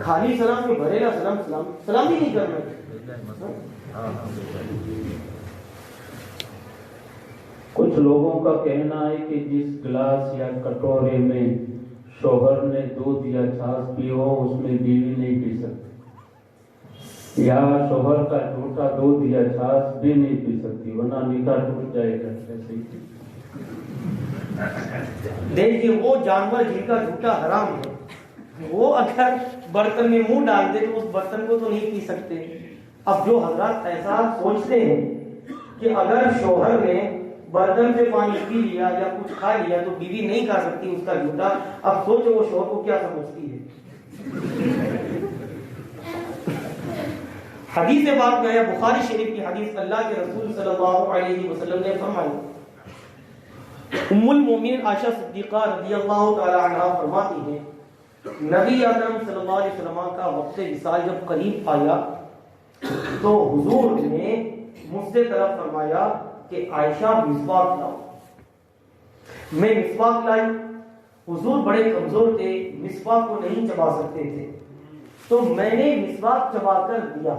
خالی سلام میں بھرے گا سلام ہی نہیں کرنا. کچھ لوگوں کا کہنا ہے کہ جس گلاس یا کٹورے میں شوہر نے دودھ یا چھاچ پی ہو اس میں بیوی نہیں پی سکتی، یا شوہر کا جھوٹا دودھ یا چھاچ بھی نہیں پی سکتی ورنہ نکاح ٹوٹ جائے گا. ایسے ہی دیکھیے وہ جانور جن کا جھوٹا حرام ہے وہ اگر برتن میں منہ ڈال دے تو اس برتن کو تو نہیں پی سکتے. اب جو حضرات ایسا سوچتے ہیں کہ اگر شوہر نے برتن سے پانی پی لیا یا کچھ کھا لیا تو بیوی نہیں کھا سکتی اس کا جھوٹا، اب سوچو وہ شوہر کو کیا سمجھتی ہے. حدیث بات میں ہے بخاری شریف کی حدیث، اللہ کے رسول صلی اللہ علیہ وسلم نے فرمائی، ام المومنین عائشہ صدیقہ رضی اللہ تعالی عنہا فرماتی ہیں نبی اکرم صلی اللہ علیہ وسلم کا وقت وصال جب قریب آیا تو حضور نے مجھ سے طرف فرمایا کہ عائشہ مسواک لاؤ. میں مسواک لائی. حضور بڑے کمزور تھے، مسواک کو نہیں چبا سکتے تھے، تو میں نے مسواک چبا کر دیا.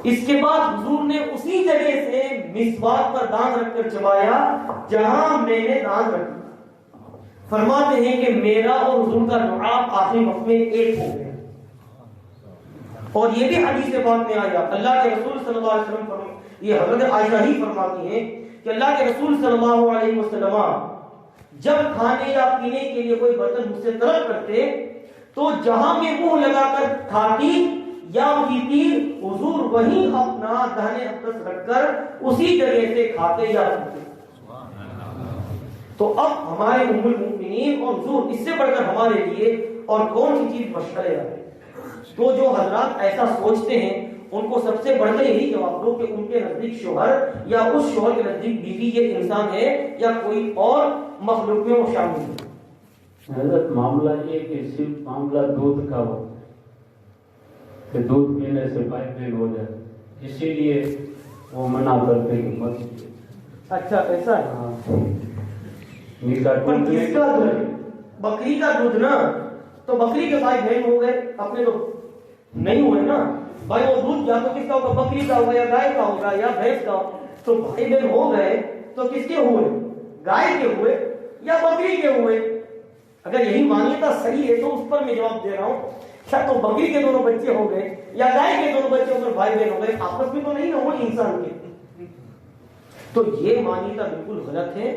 اس کے بعد حضور نے اسی جگہ سے مسواک پر دانت رکھ کر چبایا جہاں میں نے دانت رکھا. فرماتے ہیں کہ میرا اور حضور کا لعاب آخری وقت میں ایک ہو گیا. اور یہ بھی حدیث پاک میں آیا، اللہ کے رسول صلی اللہ علیہ وسلم یہ حضرت عائشہ ہی فرماتی ہیں کہ اللہ کے رسول صلی اللہ علیہ وسلم جب کھانے یا پینے کے لیے کوئی برتن مجھ سے طلب کرتے تو جہاں میں منہ لگا کر کھاتی یا پیتی حضور وہیں اپنا دہنے اقدس رکھ کر اسی جگہ سے کھاتے یا پیتے. تو اب ہمارے ام المؤمنین اور حضور اس سے بڑھ کر ہمارے لیے اور کون سی چیز مشغلے ہے. تو جو حضرات ایسا سوچتے ہیں ان کو سب سے بڑھ کر یہی جواب دو کہ ان کے نزدیک شوہر یا اس شوہر کے نزدیک بیوی یہ انسان ہے یا کوئی اور مخلوق میں وہ شامل ہے. حضرت معاملہ یہ کہ صرف معاملہ دودھ کا ہو کہ دودھ پینے سے پائپین ہو جائے، اسی لیے وہ منع کرتے کہ مت پیئے. اچھا ایسا ہے. ہاں پر کس کا دودھ؟ بکری کا دودھ نا، تو بکری کے بھائی بہن ہو گئے، اپنے تو نہیں ہوئے نا بھائی. وہ دودھ یا تو کس کا ہوگا، بکری کا ہوگا یا گائے کا ہوگا یا بھینس کا. تو بھائی بہن ہو گئے تو کس کے ہوئے، گائے کے ہوئے یا بکری کے ہوئے. اگر یہی مانیتا صحیح ہے تو اس پر میں جواب دے رہا ہوں، کیا تو بکری کے دونوں بچے ہو گئے یا گائے کے دونوں بچے ہو کر بھائی بہن ہو گئے، آپس میں تو نہیں نہ ہوئے انسان کے. تو یہ مانیتا بالکل غلط ہے.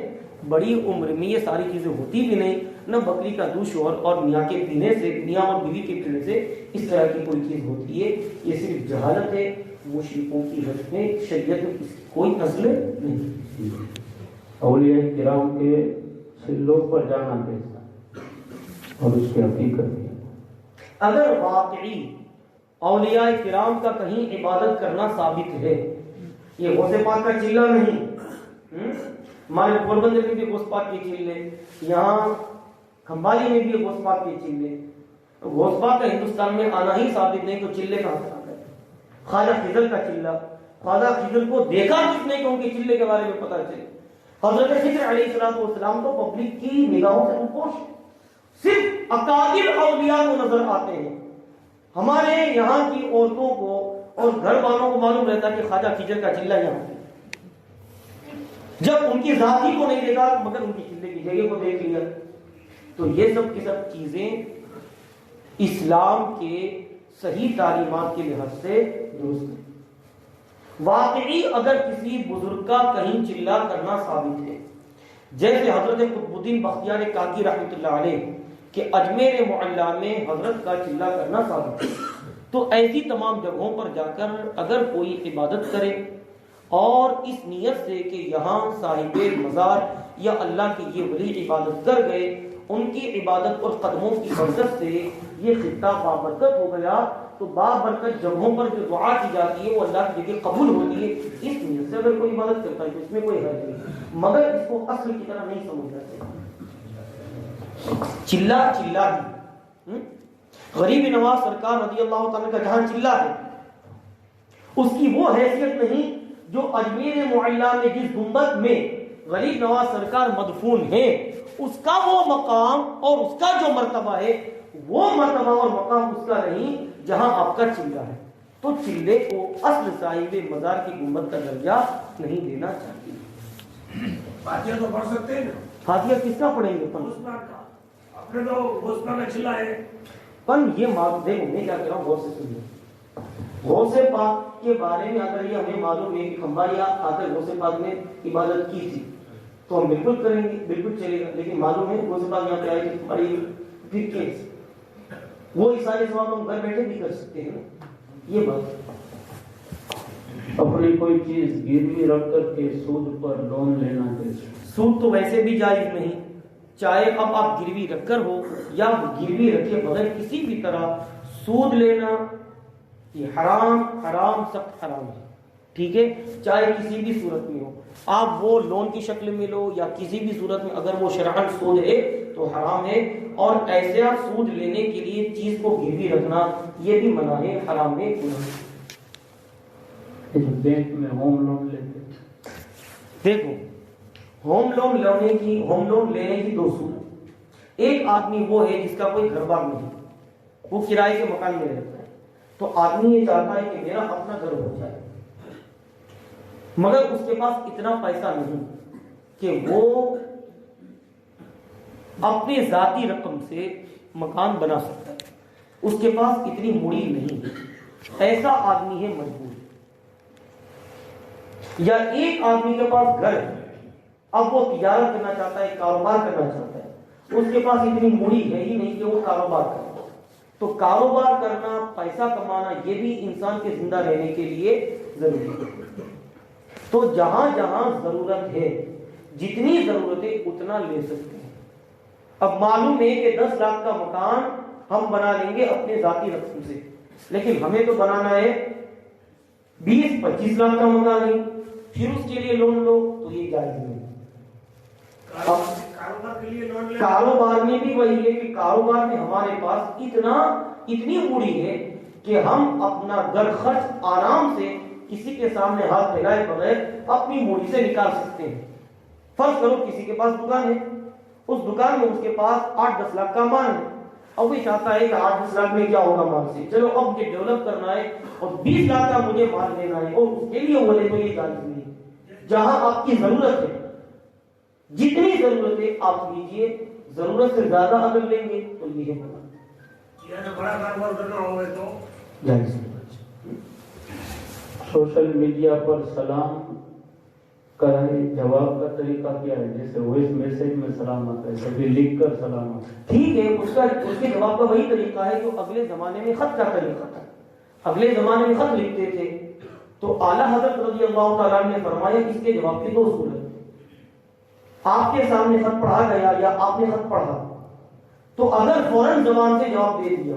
بڑی عمر میں یہ ساری چیزیں ہوتی بھی نہیں، نہ بکری کا دودھ شوہر اور میاں کے پینے سے، میاں اور بیوی کے پینے سے اس طرح کی کوئی چیز ہوتی ہے. یہ صرف جہالت ہے، مشرکوں کی حد میں، شریعت میں اس کی کوئی اصل نہیں. اولیاء کرام کے سلوں پر جانا کیسا اور اس کی حقیقت ہے. اگر واقعی اولیاء کرام کا کہیں عبادت کرنا ثابت ہے، یہ غوث پاک کا چلہ نہیں. ہمارے پوربندر میں بھی غوث پاک کے چلے، یہاں کھمبالی میں بھی غوث پاک کے چلے. غوث پاک کا ہندوستان میں آنا ہی ثابت نہیں تو چلے کہاں سے آ گئے؟ خواجہ خضر کا چلہ، خواجہ خضر کو دیکھا کس نے کہ ان کے چلے کے بارے میں پتہ چلے؟ حضرت خضر علیہ السلام تو پبلک کی نگاہوں سے روپوش، صرف اکابر اولیاء کو نظر آتے ہیں. ہمارے یہاں کی عورتوں کو اور گھر والوں کو معلوم رہتا کہ خواجہ خضر کا چلہ یہاں ہے. جب ان کی ذات ہی کو نہیں دیکھا مگر ان کی چلے کی جگہ کو دیکھ لیا. تو یہ سب کی سب چیزیں اسلام کے صحیح تعلیمات کے لحاظ سے درست ہیں. واقعی اگر کسی بزرگ کا کہیں چلہ کرنا ثابت ہے، جیسے حضرت قطب الدین بختیار کاکی رحمۃ اللہ علیہ کہ اجمیر معلیٰ میں حضرت کا چلہ کرنا ثابت ہے، تو ایسی تمام جگہوں پر جا کر اگر کوئی عبادت کرے اور اس نیت سے کہ یہاں صاحب مزار یا اللہ کی یہ ولی عبادت کر گئے، ان کی عبادت اور قدموں کی برکت سے یہ خطہ بابرکت ہو گیا، تو بابرکت جگہوں پر جو دعا کی جاتی ہے وہ اللہ کی جگہ قبول ہوتی ہے. اس نیت سے اگر کوئی عبادت کرتا ہے تو اس میں کوئی حرج نہیں، مگر اس کو اصل کی طرح نہیں سمجھنا چاہیے. چلہ ہی غریب نواز سرکار رضی اللہ تعالیٰ کا جہاں چلہ ہے اس کی وہ حیثیت نہیں جو اجمیر معلیٰ میں جس گنبد میں غریب نواز سرکار مدفون ہے، اس کا وہ مقام اور اس کا جو مرتبہ ہے، وہ مرتبہ اور مقام اس کا نہیں جہاں آپ کا چلہ ہے. تو چلے کو اصل صاحب مزار کی گنبد کا درجہ نہیں دینا چاہیے. فاتحہ تو پڑھ سکتے ہیں نا. فاتحہ کس کا پڑھیں گے؟ غوث پاک کا. اپنے تو غوث پاک کا چلا ہے. پن یہ دیکھو میں کیا کہہ رہا ہوں، غور سے سنیے. غوث پاک کے بارے میں اگر یہ ہمیں معلوم ہے کہ کھمباریا آ کر غوث پاک نے عبادت کی تھی تو ہم بالکل کریں گے، بالکل چلے گا. لیکن معلوم ہے غوث پاک یہاں پہ آئے تھے ہماری پھر کیس وہ سارے سوال ہم گھر بیٹھے بھی کر سکتے ہیں. یہ بات اپنی کوئی چیز گروی رکھ کر کے سود پر لون لینا جیسے سود تو ویسے بھی جائز نہیں، چاہے اب آپ گروی رکھ کر ہو یا گروی رکھے بغیر کسی بھی طرح سود لینا یہ حرام حرام سخت حرام ہے. ٹھیک ہے، چاہے کسی بھی صورت میں ہو، آپ وہ لون کی شکل میں لو یا کسی بھی صورت میں، اگر وہ شرعاً سود ہے تو حرام ہے. اور ایسا سود لینے کے لیے چیز کو گروی رکھنا یہ بھی منع ہے، حرام ہے، گناہ ہے. بینک میں ہوم لون لیتے. دیکھو ہوم لون لینے کی دو صورت. ایک آدمی وہ ہے جس کا کوئی گھر بار نہیں، وہ کرائے کے مکان میں رہتا ہے، تو آدمی یہ چاہتا ہے کہ میرا اپنا گھر ہو جائے، مگر اس کے پاس اتنا پیسہ نہیں کہ وہ اپنے ذاتی رقم سے مکان بنا سکتا ہے، اس کے پاس اتنی مڑی نہیں. ایسا آدمی ہے مجبور. یا ایک آدمی کے پاس گھر ہے، اب وہ تجارت کرنا چاہتا ہے، کاروبار کرنا چاہتا ہے، اس کے پاس اتنی مڑی ہے ہی نہیں کہ وہ کاروبار کرے. تو کاروبار کرنا، پیسہ کمانا یہ بھی انسان کے زندہ رہنے کے لیے ضروری ہے. تو جہاں جہاں ضرورت ہے، جتنی ضرورت ہے اتنا لے سکتے ہیں. اب معلوم ہے کہ 10 لاکھ کا مکان ہم بنا لیں گے اپنے ذاتی رقم سے، لیکن ہمیں تو بنانا ہے 20-25 لاکھ کا مکان ہے، پھر اس کے لیے لون لو تو یہ جائز نہیں. کاروبار کے لیے لون لے. کاروبار میں بھی وہی ہے کہ کاروبار میں ہمارے پاس اتنی موڑی ہے کہ ہم اپنا گھر خرچ آرام سے کسی کے سامنے ہاتھ پھیلائے بغیر اپنی موڑی سے نکال سکتے ہیں. فرض کرو کسی کے پاس دکان ہے، اس دکان میں اس کے پاس 8-10 لاکھ کا مال ہے، اب وہ چاہتا ہے کہ 8-10 لاکھ میں کیا ہوگا مال سے، چلو اب یہ ڈیولپ کرنا ہے اور 20 لاکھ کا مجھے مال لینا ہے، اور اس کے لیے بولے تو یہ جائز نہیں. جہاں آپ کی ضرورت ہے، جتنی ضرورت ہے آپ لیجئے، ضرورت سے زیادہ اگر لیں گے تو یہ ہے یعنی بڑا کاروبار کرنا ہوگا تو جائز. سوشل میڈیا پر سلام کرے جواب کا طریقہ کیا ہے؟ جیسے وائس میسج میں سلام آتا ہے، کبھی لکھ کر سلام آتا ہے. ٹھیک ہے، اس کے جواب کا وہی طریقہ ہے جو اگلے زمانے میں خط کا طریقہ تھا. اگلے زمانے میں خط لکھتے تھے تو اعلیٰ حضرت رضی اللہ تعالیٰ نے فرمایا اس کے جواب کی 2 صورت. آپ کے سامنے خط پڑھا گیا یا آپ نے خط پڑھا تو اگر فوراً زبان سے جواب دے دیا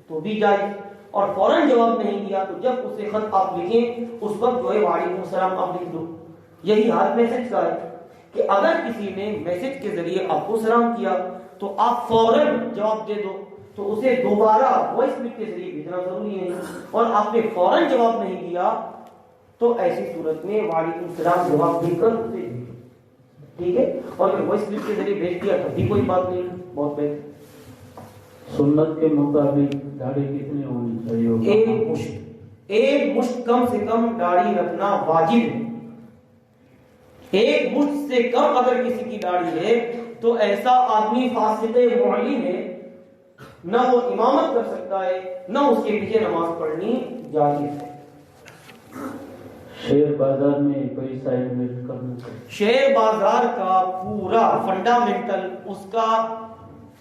تو بھی جائز، اور فوراً جواب نہیں دیا تو جب اسے خط آپ لکھیں اس وقت جو ہے وعلیکم السلام آپ لکھ دو. یہی حال میسج کا ہے کہ اگر کسی نے میسج کے ذریعے آپ کو سلام کیا تو آپ فوراً جواب دے دو، تو اسے دوبارہ وائس کلپ کے ذریعے بھیجنا ضروری ہے. اور آپ نے فوراً جواب نہیں دیا تو ایسی صورت میں وعلیکم السلام جواب دے کر اسے بھیجو. ٹھیک ہے، اور اگر وائس کلپ کے ذریعے بھیج دیا تب بھی کوئی بات نہیں، بہت بہتر. سنت کے مطابق داڑھی کتنی ہونی چاہیے؟ ایک مشت کم سے کم داڑھی رکھنا واجب ہے. ایک مشت سے کم اگر کسی کی داڑھی ہے تو ایسا آدمی فاسق معلن ہے، نہ وہ امامت کر سکتا ہے نہ اس کے پیچھے نماز پڑھنی جائز ہے. شیئر بازار میں پیسہ انویسٹ کرنا چاہیے. شیئر بازار کا پورا فنڈامنٹل، اس کا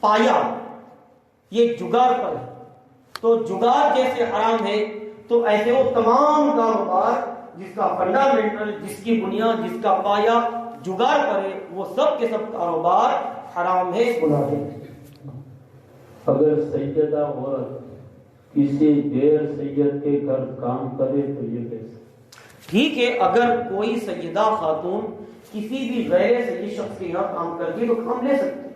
پایا یہ جگار پر ہے. تو جگار جیسے حرام ہے تو ایسے وہ تمام کاروبار جس کا فنڈامنٹل، جس کی بنیاد، جس کا پایا جگار پر ہے، وہ سب کے سب کاروبار حرام ہے، گناہ ہے. اگر سیدہ عورت کسی غیر سید کے گھر کام کرے تو یہ کیسے؟ ٹھیک ہے، اگر کوئی سیدہ خاتون کسی بھی غیر سید شخص کے یہاں کام کرتی تو کام لے سکتے،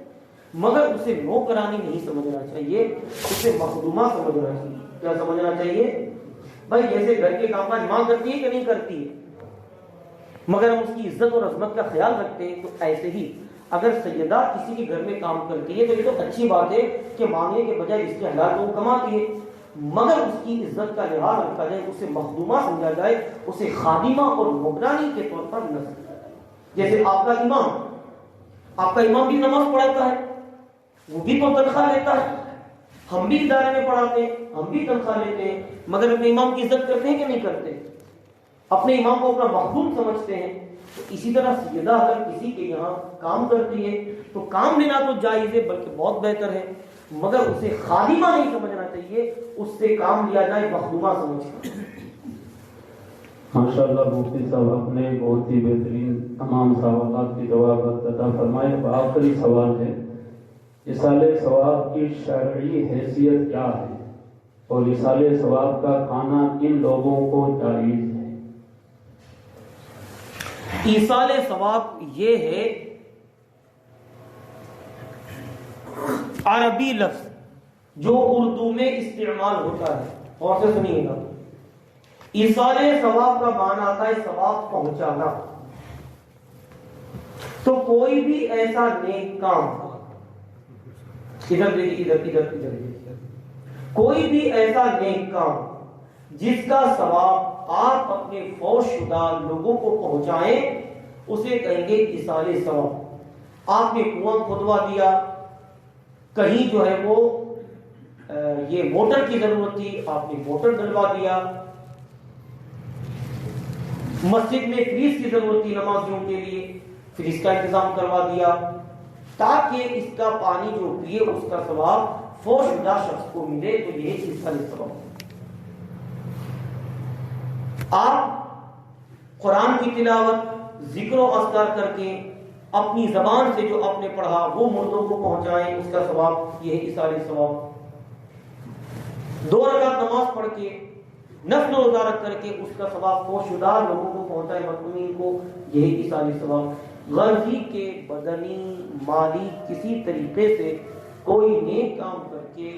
مگر اسے نوکرانی نہیں سمجھنا چاہیے، اسے مخدومہ سمجھنا چاہیے. کیا سمجھنا چاہیے؟ بھائی جیسے گھر کے کام کاج ماں کرتی ہے کہ نہیں کرتی ہے، مگر ہم اس کی عزت اور عظمت کا خیال رکھتے ہیں، تو ایسے ہی اگر سیدہ کسی کے گھر میں کام کرتی ہے تو یہ تو اچھی بات ہے کہ مانگنے کے بجائے اس کے حلال وہ کماتی ہے، مگر اس کی عزت کا لحاظ رکھا جائے، اسے مخدومہ سمجھا جائے، اسے خادمہ اور نوکرانی کے طور پر نہ سمجھا جائے۔ جیسے آپ کا امام بھی نماز پڑھاتا ہے، وہ بھی تو تنخواہ لیتا ہے، ہم بھی ادارے میں پڑھاتے ہیں، ہم بھی تنخواہ لیتے ہیں، مگر اپنے امام کی عزت کرتے ہیں کہ نہیں کرتے؟ اپنے امام کو اپنا مخدوم سمجھتے ہیں۔ تو اسی طرح سیدہ اگر کسی کے یہاں کام کرتی ہے تو کام لینا تو جائز ہے، بلکہ بہت بہتر ہے، مگر اسے خادمہ نہیں سمجھنا چاہیے، اس سے کام لیا جائے مخدومہ سمجھ کر۔ ماشاءاللہ مفتی صاحب آپ نے بہت ہی بہترین تمام سوالات کے جوابات عطا فرمائے۔ آخری سوال ہے، اصالہ ثواب کی شرعی حیثیت کیا ہے اور اصالہ ثواب کا کھانا کن لوگوں کو جائز ہے؟ ایصال ثواب یہ ہے عربی لفظ جو اردو میں استعمال ہوتا ہے، اور سے سنیے گا۔ ایصال ثواب کا معنی آتا ہے ثواب پہنچانا۔ تو کوئی بھی ایسا نیک کام، ادھر دیکھیے، ادھر کوئی بھی ایسا نیک کام جس کا ثواب آپ اپنے فوت شدہ لوگوں کو پہنچائیں، اسے کہیں گے ایصال ثواب۔ آپ نے کنواں کھدوا دیا، کہیں جو ہے وہ یہ موٹر کی ضرورت تھی، آپ نے موٹر ڈلوا دیا، مسجد میں فریج کی ضرورت تھی نمازیوں کے لیے، فریج کا انتظام کروا دیا، تاکہ اس کا پانی جو پیے اس کا ثواب فوت شدہ شخص کو ملے، تو یہ ایصال ثواب۔ آپ قرآن کی تلاوت، ذکر و اذکار کر کے اپنی زبان سے جو آپ نے پڑھا وہ مردوں کو پہنچائیں، اس کا ثواب، یہ ہے ایصال ثواب۔ 2 رکعت نماز پڑھ کے نفل و روزہ رکھ کر کے اس کا ثواب فوت شدہ لوگوں کو پہنچائے، مظلومین کو، یہ ہے ایصال ثواب۔ غرضی کے بدنی مالی کسی طریقے سے کوئی نیک کام کر کے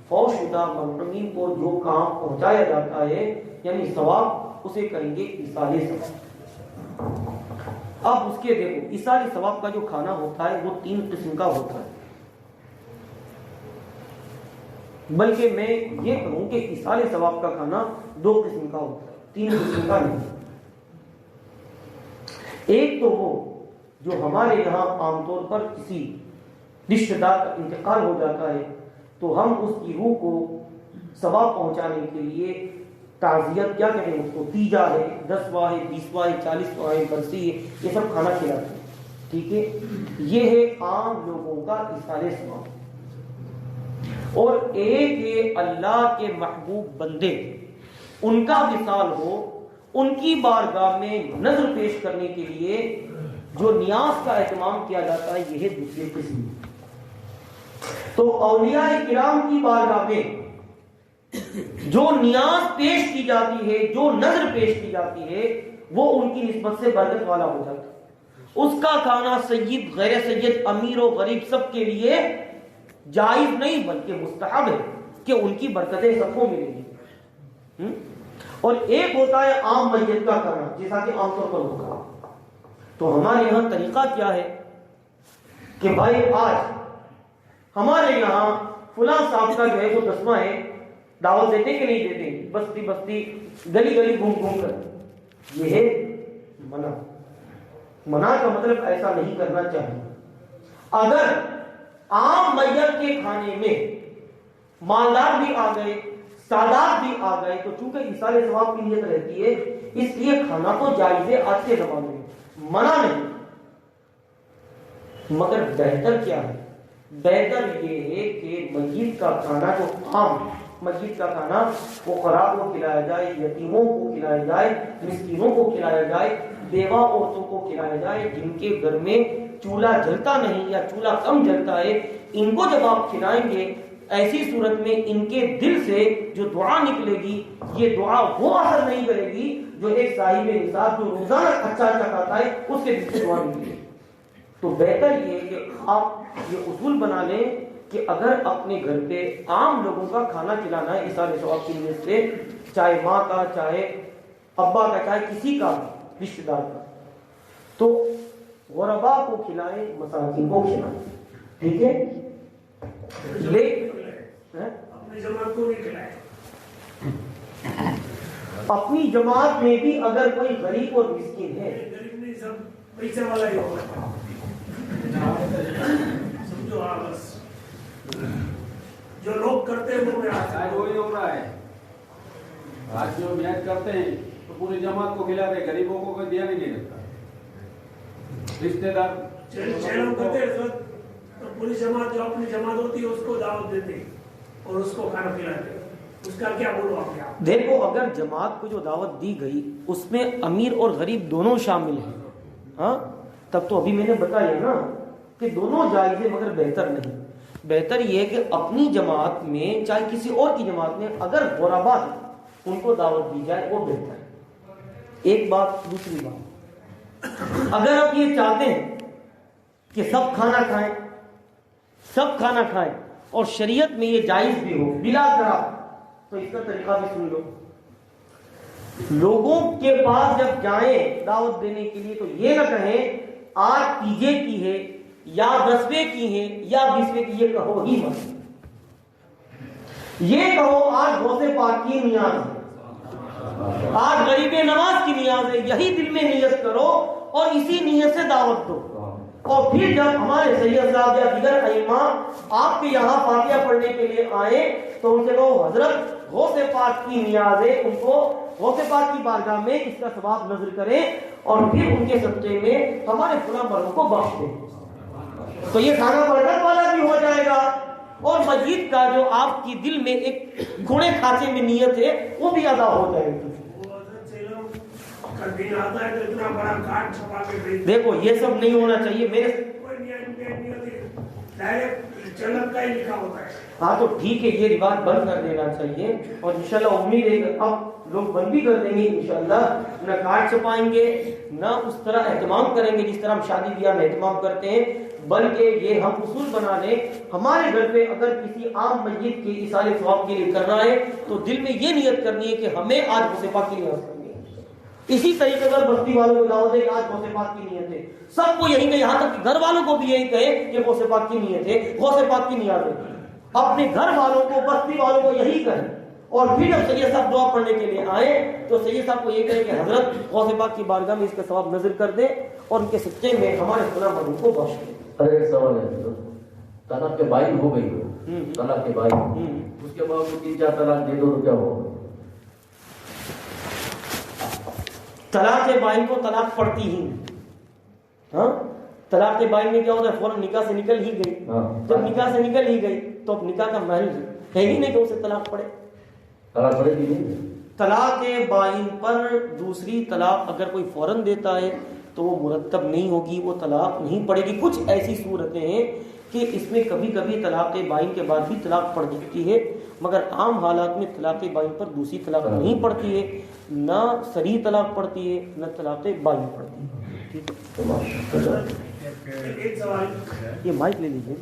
فوت شدہ مظلومین کو جو کام پہنچایا جاتا ہے یعنی ثواب، اسے کہیں گے ایصال ثواب۔ اب اس کے دیکھو ایصال ثواب کا جو کھانا ہوتا ہے وہ 3 قسم کا ہوتا ہے، بلکہ میں یہ کہوں کہ ایصال ثواب کا کھانا 2 قسم کا ہوتا ہے، 3 قسم کا نہیں۔ ایک تو وہ جو ہمارے یہاں عام طور پر کسی رشتہ دار کا انتقال ہو جاتا ہے تو ہم اس کی روح کو ثواب پہنچانے کے لیے تعزیت، کیا کہتے ہیں اس کو، تیجا ہے، 10 واہ ہے، 20 واہ ہے، 40 واہ ہے، برسی ہے، یہ سب کھانا کھلاتے ہیں، ٹھیک ہے۔ یہ ہے عام لوگوں کا ایصال ثواب۔ اور ایک ہے اللہ کے محبوب بندے، ان کا وصال ہو، ان کی بارگاہ میں نذر پیش کرنے کے لیے جو نیاز کا اہتمام کیا جاتا ہے، یہ ہے دوسری قسم۔ تو اولیاء کرام کی بارگاہ میں جو نیاز پیش کی جاتی ہے، جو نذر پیش کی جاتی ہے، وہ ان کی نسبت سے برکت والا ہو جاتا ہے۔ اس کا کھانا سید، غیر سید، امیر و غریب سب کے لیے جائز نہیں بلکہ مستحب ہے کہ ان کی برکتیں سب کو ملیں گی۔ اور ایک ہوتا ہے عام میت کا کھانا، جیسا کہ عام طور پر ہوگا۔ تو ہمارے یہاں طریقہ کیا ہے کہ بھائی آج ہمارے یہاں فلاں صاحب کا جو ہے وہ 10واں ہے، دعوت دیتے کہ نہیں دیتے، بستی بستی گلی گلی گھوم گھوم کر، یہ ہے منع۔ منع کا مطلب ایسا نہیں کرنا چاہیے۔ اگر عام میت کے کھانے میں مالدار بھی آ گئے، سادات بھی آ گئے، تو چونکہ ایصال ثواب کی نیت رہتی ہے، اس لیے کھانا تو جائز ہے آج کے زمانے میں، منع نہیں۔ مگر بہتر کیا ہے؟ بہتر یہ ہے کہ میت کا کھانا جو عام میت کا کھانا فقراء کو کھلایا جائے، یتیموں کو کھلایا جائے، مسکینوں کو کھلایا جائے، بیوہ عورتوں کو کھلایا جائے، جن کے گھر میں چولہا جلتا نہیں یا چولہا کم جلتا ہے، ان کو جب آپ کھلائیں گے، ایسی صورت میں ان کے دل سے جو دعا نکلے گی، یہ دعا وہ اثر نہیں کرے گی جو ایک صاحب نصاب جو روزانہ اچھا کھاتا ہے اس کے دل سے دعا نکلے۔ تو بہتر یہ ہے کہ آپ یہ اصول بنا لیں کہ اگر اپنے گھر پہ عام لوگوں کا کھانا کھلانا ہے ایصال ثواب کی نیت سے، چاہے ماں کا، چاہے ابا کا، چاہے کسی کا رشتہ دار کا، تو غربا کو کھلائے، مساکین کو کھلائے، ٹھیک ہے؟ اپنی جماعت کو نہیں کھلائے. اپنی جماعت میں بھی اگر کوئی غریب اور مسکین ہے، غریب نہیں، سب پیسے والا ہی ہوگا. سمجھو آپ بس جو لوگ کرتے ہیں وہ میں آج وہی ہو رہا ہے. آج جو میچ کرتے ہیں تو پوری جماعت کو کھلاتے ہیں، غریبوں کو کوئی دیا نہیں دیتا. رشتے دار چہلم کرتے ہیں تو پوری جماعت جو اپنی جماعت ہوتی ہے اس کو دعوت دیتے ہیں اور اس کو کھانا کھلاتے ہیں. اس کا کیا بولو آپ کیا؟ دیکھو اگر جماعت کو جو دعوت دی گئی اس میں امیر اور غریب دونوں شامل ہیں، ہاں، تب تو ابھی میں نے بتایا نا کہ دونوں جائز ہے، مگر بہتر نہیں. بہتر یہ ہے کہ اپنی جماعت میں چاہے کسی اور کی جماعت میں اگر غربا ہے ان کو دعوت دی جائے، وہ بہتر ہے. ایک بات. دوسری بات، اگر آپ یہ چاہتے ہیں کہ سب کھانا کھائیں، سب کھانا کھائیں اور شریعت میں یہ جائز بھی ہو بلا کرا، تو اس کا طریقہ بھی سن لو. لوگوں کے پاس جب جائیں دعوت دینے کے لیے تو یہ نہ کہیں آج تیجے کی ہے یا 10ویں کی ہے یا 20ویں کی، یہ کہو ہی مت. یہ کہو آج غوث پاک کی نیاز ہے، آج غریب نواز کی نیاز ہے، یہی دل میں نیت کرو اور اسی نیت سے دعوت دو. اور پھر جب ہمارے سید صاحب یا دیگر ائمہ آپ کے یہاں فاتحہ پڑھنے کے لیے آئے تو ان سے کہو حضرت غوث پاک کی نیاز ہے، ان کو غوث پاک کی بارگاہ میں اس کا ثواب نظر کریں اور پھر ان کے صدقے میں ہمارے فلاں مروں کو بخش دیں. تو یہ کھانا برکت والا بھی ہو جائے گا اور مسجد کا جو آپ کی دل میں ایک گھوڑے کھانچے میں نیت ہے وہ بھی ادا ہو جائے گی. دیکھو یہ سب نہیں ہونا چاہیے میرے. ہاں تو ٹھیک ہے، یہ رواج بند کر دینا چاہیے اور انشاءاللہ امید ہے کہ اب لوگ بند بھی کر دیں گے انشاءاللہ. نہ کارڈ چھپائیں گے، نہ اس طرح اہتمام کریں گے جس طرح ہم شادی بیاہ میں اہتمام کرتے ہیں، بلکہ یہ ہم اصول بنا لیں ہمارے گھر پہ اگر کسی عام میت کے ایصال ثواب کے لیے کرنا ہے تو دل میں یہ نیت کرنی ہے کہ ہمیں آج غوث پاک کی نیت کرنی ہے. اسی طریقے پر بستی والوں کو دعوت ہے کہ آج غوث پاک کی نیت ہے، سب کو یہی کہیں، یہاں تک کہ گھر والوں کو بھی یہی کہے کہ غوث پاک کی نیت ہے، غوث پاک کی نیت ہے. اپنے گھر والوں کو، بستی والوں کو یہی کہیں اور پھر جب سید صاحب دعا پڑھنے کے لیے آئے تو سید صاحب کو یہ کہیں کہ حضرت غوث پاک کی بارگاہ میں اس کا ثواب نظر کر دیں اور ان کے سچے میں ہمارے فلاں مروں کو بخش دیں. ایک سوال ہے، طلاق کے بائن ہو گئی ہو، طلاق کے بائن، اس کے بعد 3-4 طلاق دے دو تو کیا ہوگا؟ طلاق بائن کو طلاق پڑتی ہی نہیں. ہاں، طلاق بائن میں کیا ہوتا ہے؟ فوراً نکاح سے نکل ہی گئی. جب نکاح سے نکل ہی گئی تو اب نکاح کا محل ہے ہی نہیں کہ اسے طلاق پڑے. طلاق پڑے گی نہیں. طلاق بائن پر دوسری طلاق اگر کوئی فوراً دیتا ہے تو وہ مرتب نہیں ہوگی، وہ طلاق نہیں پڑے گی. کچھ ایسی صورتیں ہیں کہ اس میں کبھی کبھی طلاق بائن کے بعد بھی طلاق پڑ جاتی ہے، مگر عام حالات میں طلاق بائن پر دوسری طلاق نہیں پڑتی ہے، نہ صریح طلاق پڑتی ہے نہ طلاق بائن پڑتی ہے. ایک سوال، یہ مائک لے لیجیے.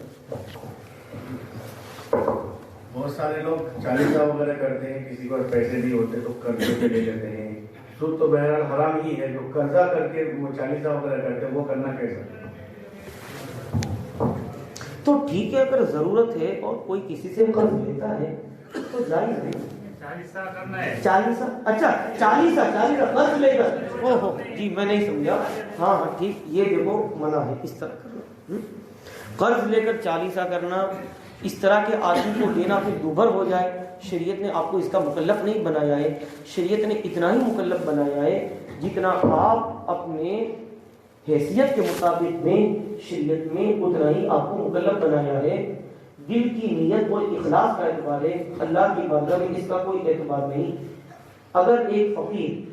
بہت سارے لوگ چالیسا وغیرہ کرتے ہیں، کسی کو پیسے نہیں ہوتے تو قرضے پہ لے لیتے ہیں. سود تو بہرحال حرام ہی ہے، جو قرضہ کر کے وہ چالیسا وغیرہ کرتے ہیں وہ کرنا کیسا؟ تو ٹھیک ہے، اگر ضرورت ہے اور کوئی کسی سے قرض لیتا ہے تو جائز ہے. چالیسا، اچھا چالیسا قرض لے کر، اوہو جی میں نہیں سمجھا. ہاں ہاں ٹھیک، یہ دیکھو منع ہے اس طرح کرنا. قرض لے کر چالیسا کرنا، اس طرح کے آدمی کو لینا کوئی دوبھر ہو جائے. شریعت نے آپ کو اس کا مکلف نہیں بنایا ہے، شریعت نے اتنا ہی مکلف بنایا ہے جتنا آپ اپنے حیثیت کے مطابق میں شریعت میں اتنا ہی آپ کو مکلف بنایا ہے. دل کی نیت اور اخلاص کا اعتبار ہے، اللہ کی بارگاہ میں اس کا کوئی اعتبار نہیں. اگر ایک فقیر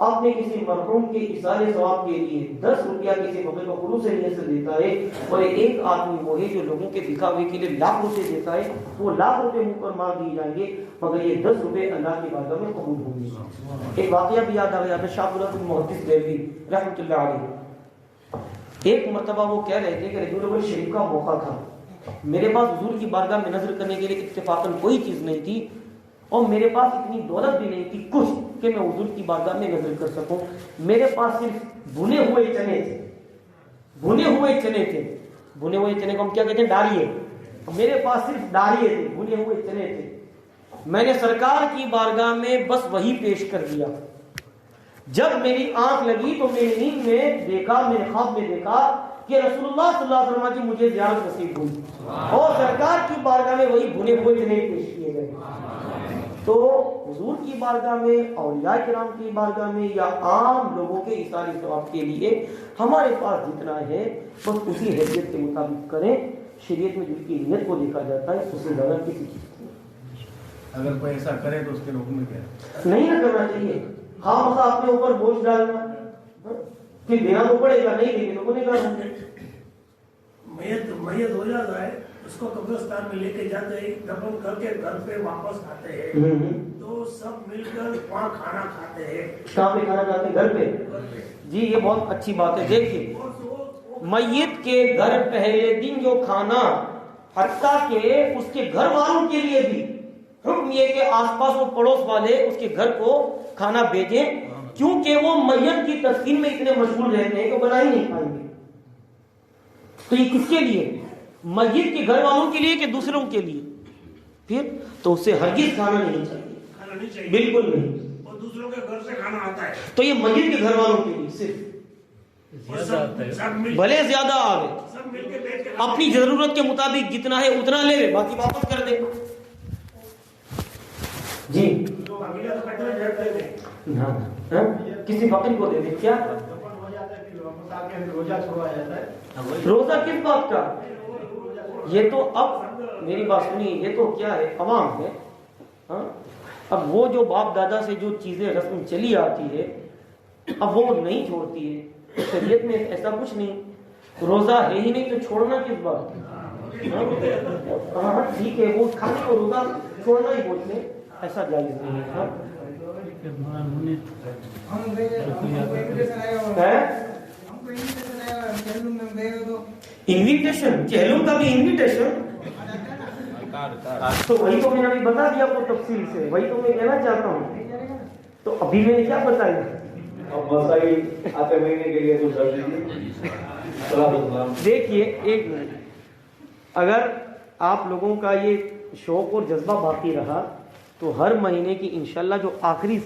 اپنے کسی مرحوم کے ایصال ثواب کے لیے 10 روپیہ کسی فقیر کو خلوص نیت سے دیتا ہے اور ایک آدمی وہ ہے جو لوگوں کے دکھاوے کے لیے لاکھ روپے دیتا ہے، وہ لاکھ روپے منہ پر مار دیے جائیں گے مگر یہ 10 روپے اللہ کی بارگاہ میں قبول ہوں گے. ایک واقعہ بھی یاد آ گیا، شاہ عبداللہ بن محدث دہلوی رحمۃ اللہ علیہ. ایک مرتبہ وہ کہہ رہے تھے کہ ربیع الاول شریف کا موقع تھا، میرے پاس حضور کی بارگاہ میں نظر کرنے کے لیے اتفاقاً کوئی چیز نہیں تھی، اور میرے پاس اتنی دولت بھی نہیں تھی کچھ کہ میں حضور کی بارگاہ میں نظر کر سکوں. میرے پاس صرف بھنے ہوئے چنے تھے. بھنے ہوئے چنے کو ہم کیا کہتے ہیں؟ ڈالیے. میرے پاس صرف ڈالیے تھے, بھنے ہوئے چنے تھے. میں نے سرکار کی بارگاہ میں بس وہی پیش کر دیا. جب میری آنکھ لگی تو میں نے نیند میں دیکھا, میں نے خواب میں دیکھا کہ رسول اللہ صلی اللہ علیہ وسلم کی مجھے زیارت نصیب ہوئی اور سرکار کی بارگاہ میں وہی بھنے ہوئے چنے پیش کیے گئے. تو حضور کی بارگاہ میں, اولیاء کرام کی بارگاہ میں یا عام لوگوں کے اثار ثواب کے لیے ہمارے پاس جتنا ہے بس اسی حیثیت کے مطابق کریں. شریعت میں جن کی نیت کو دیکھا جاتا ہے اس سے زیادہ کسی چیز نہیں. اگر کوئی ایسا کرے تو اس کے حکم میں کیا نہیں نہ کرنا چاہیے. خام خواہ اپنے اوپر بوجھ ڈالنا کہ دینا تو پڑے گا, نہیں دیں گے تو نہیں کرنا. میت ہو جاتا ہے, اس کو قبرستان میں لے کے جاتے ہیں, دفن کر کے گھر پہ واپس آتے ہیں تو سب مل کر وہاں کھانا کھاتے ہیں. کہاں پہ کھانا کھاتے ہیں؟ گھر پہ. جی یہ بہت اچھی بات ہے. دیکھیے میت کے گھر پہلے دن جو کھانا, حتیٰ کہ اس کے گھر والوں کے لیے بھی حکم یہ کہ آس پاس وہ پڑوس والے اس کے گھر کو کھانا بھیجیں, کیونکہ وہ میت کی تدفین میں اتنے مشغول رہتے ہیں کہ بنا ہی نہیں پائیں گے. تو یہ کس کے لیے؟ میت کے گھر والوں کے لیے کہ دوسروں کے لیے؟ پھر تو اسے ہرگز کھانا نہیں چاہیے, بالکل نہیں. اور دوسروں کے گھر سے کھانا آتا ہے تو یہ میت کے گھر والوں کے لیے صرف, بھلے زیادہ آوے, سب مل کے بیٹھ کے اپنی ضرورت کے مطابق جتنا ہے اتنا لے لے, باقی واپس کر دے. جی کسی فقیر کو دے دے. کیا روزہ کس بات کا؟ یہ تو اب میری بات سنیے, یہ تو کیا ہے, عوام ہے. اب وہ جو باپ دادا سے جو چیزیں رسم چلی آتی ہے اب وہ نہیں چھوڑتی ہے. شریعت میں ایسا کچھ نہیں. روزہ ہے ہی نہیں تو چھوڑنا کس بات؟ ہاں ٹھیک ہے, وہ کھانے کو روزہ چھوڑنا ہی بولتے ہیں, ایسا جائز نہیں ہے. انویٹیشن, چہلم کا بھی انویٹیشن, تو وہی تو میں نے ابھی بتا دیا آپ کو تفصیل سے, وہی تو میں کہنا چاہتا ہوں. تو ابھی میں نے کیا بتایا؟ اب مسائل آتے مہینے کے لیے تو دیکھیے ایک منٹ, اگر آپ لوگوں کا یہ شوق اور جذبہ باقی رہا تو ہر مہینے کی انشاءاللہ جو آخری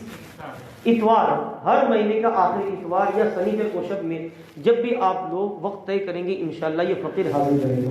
اتوار, ہر مہینے کا آخری اتوار یا سنیچر کو شب میں جب بھی آپ لوگ وقت طے کریں گے انشاءاللہ یہ فقیر حاضر کریں گے.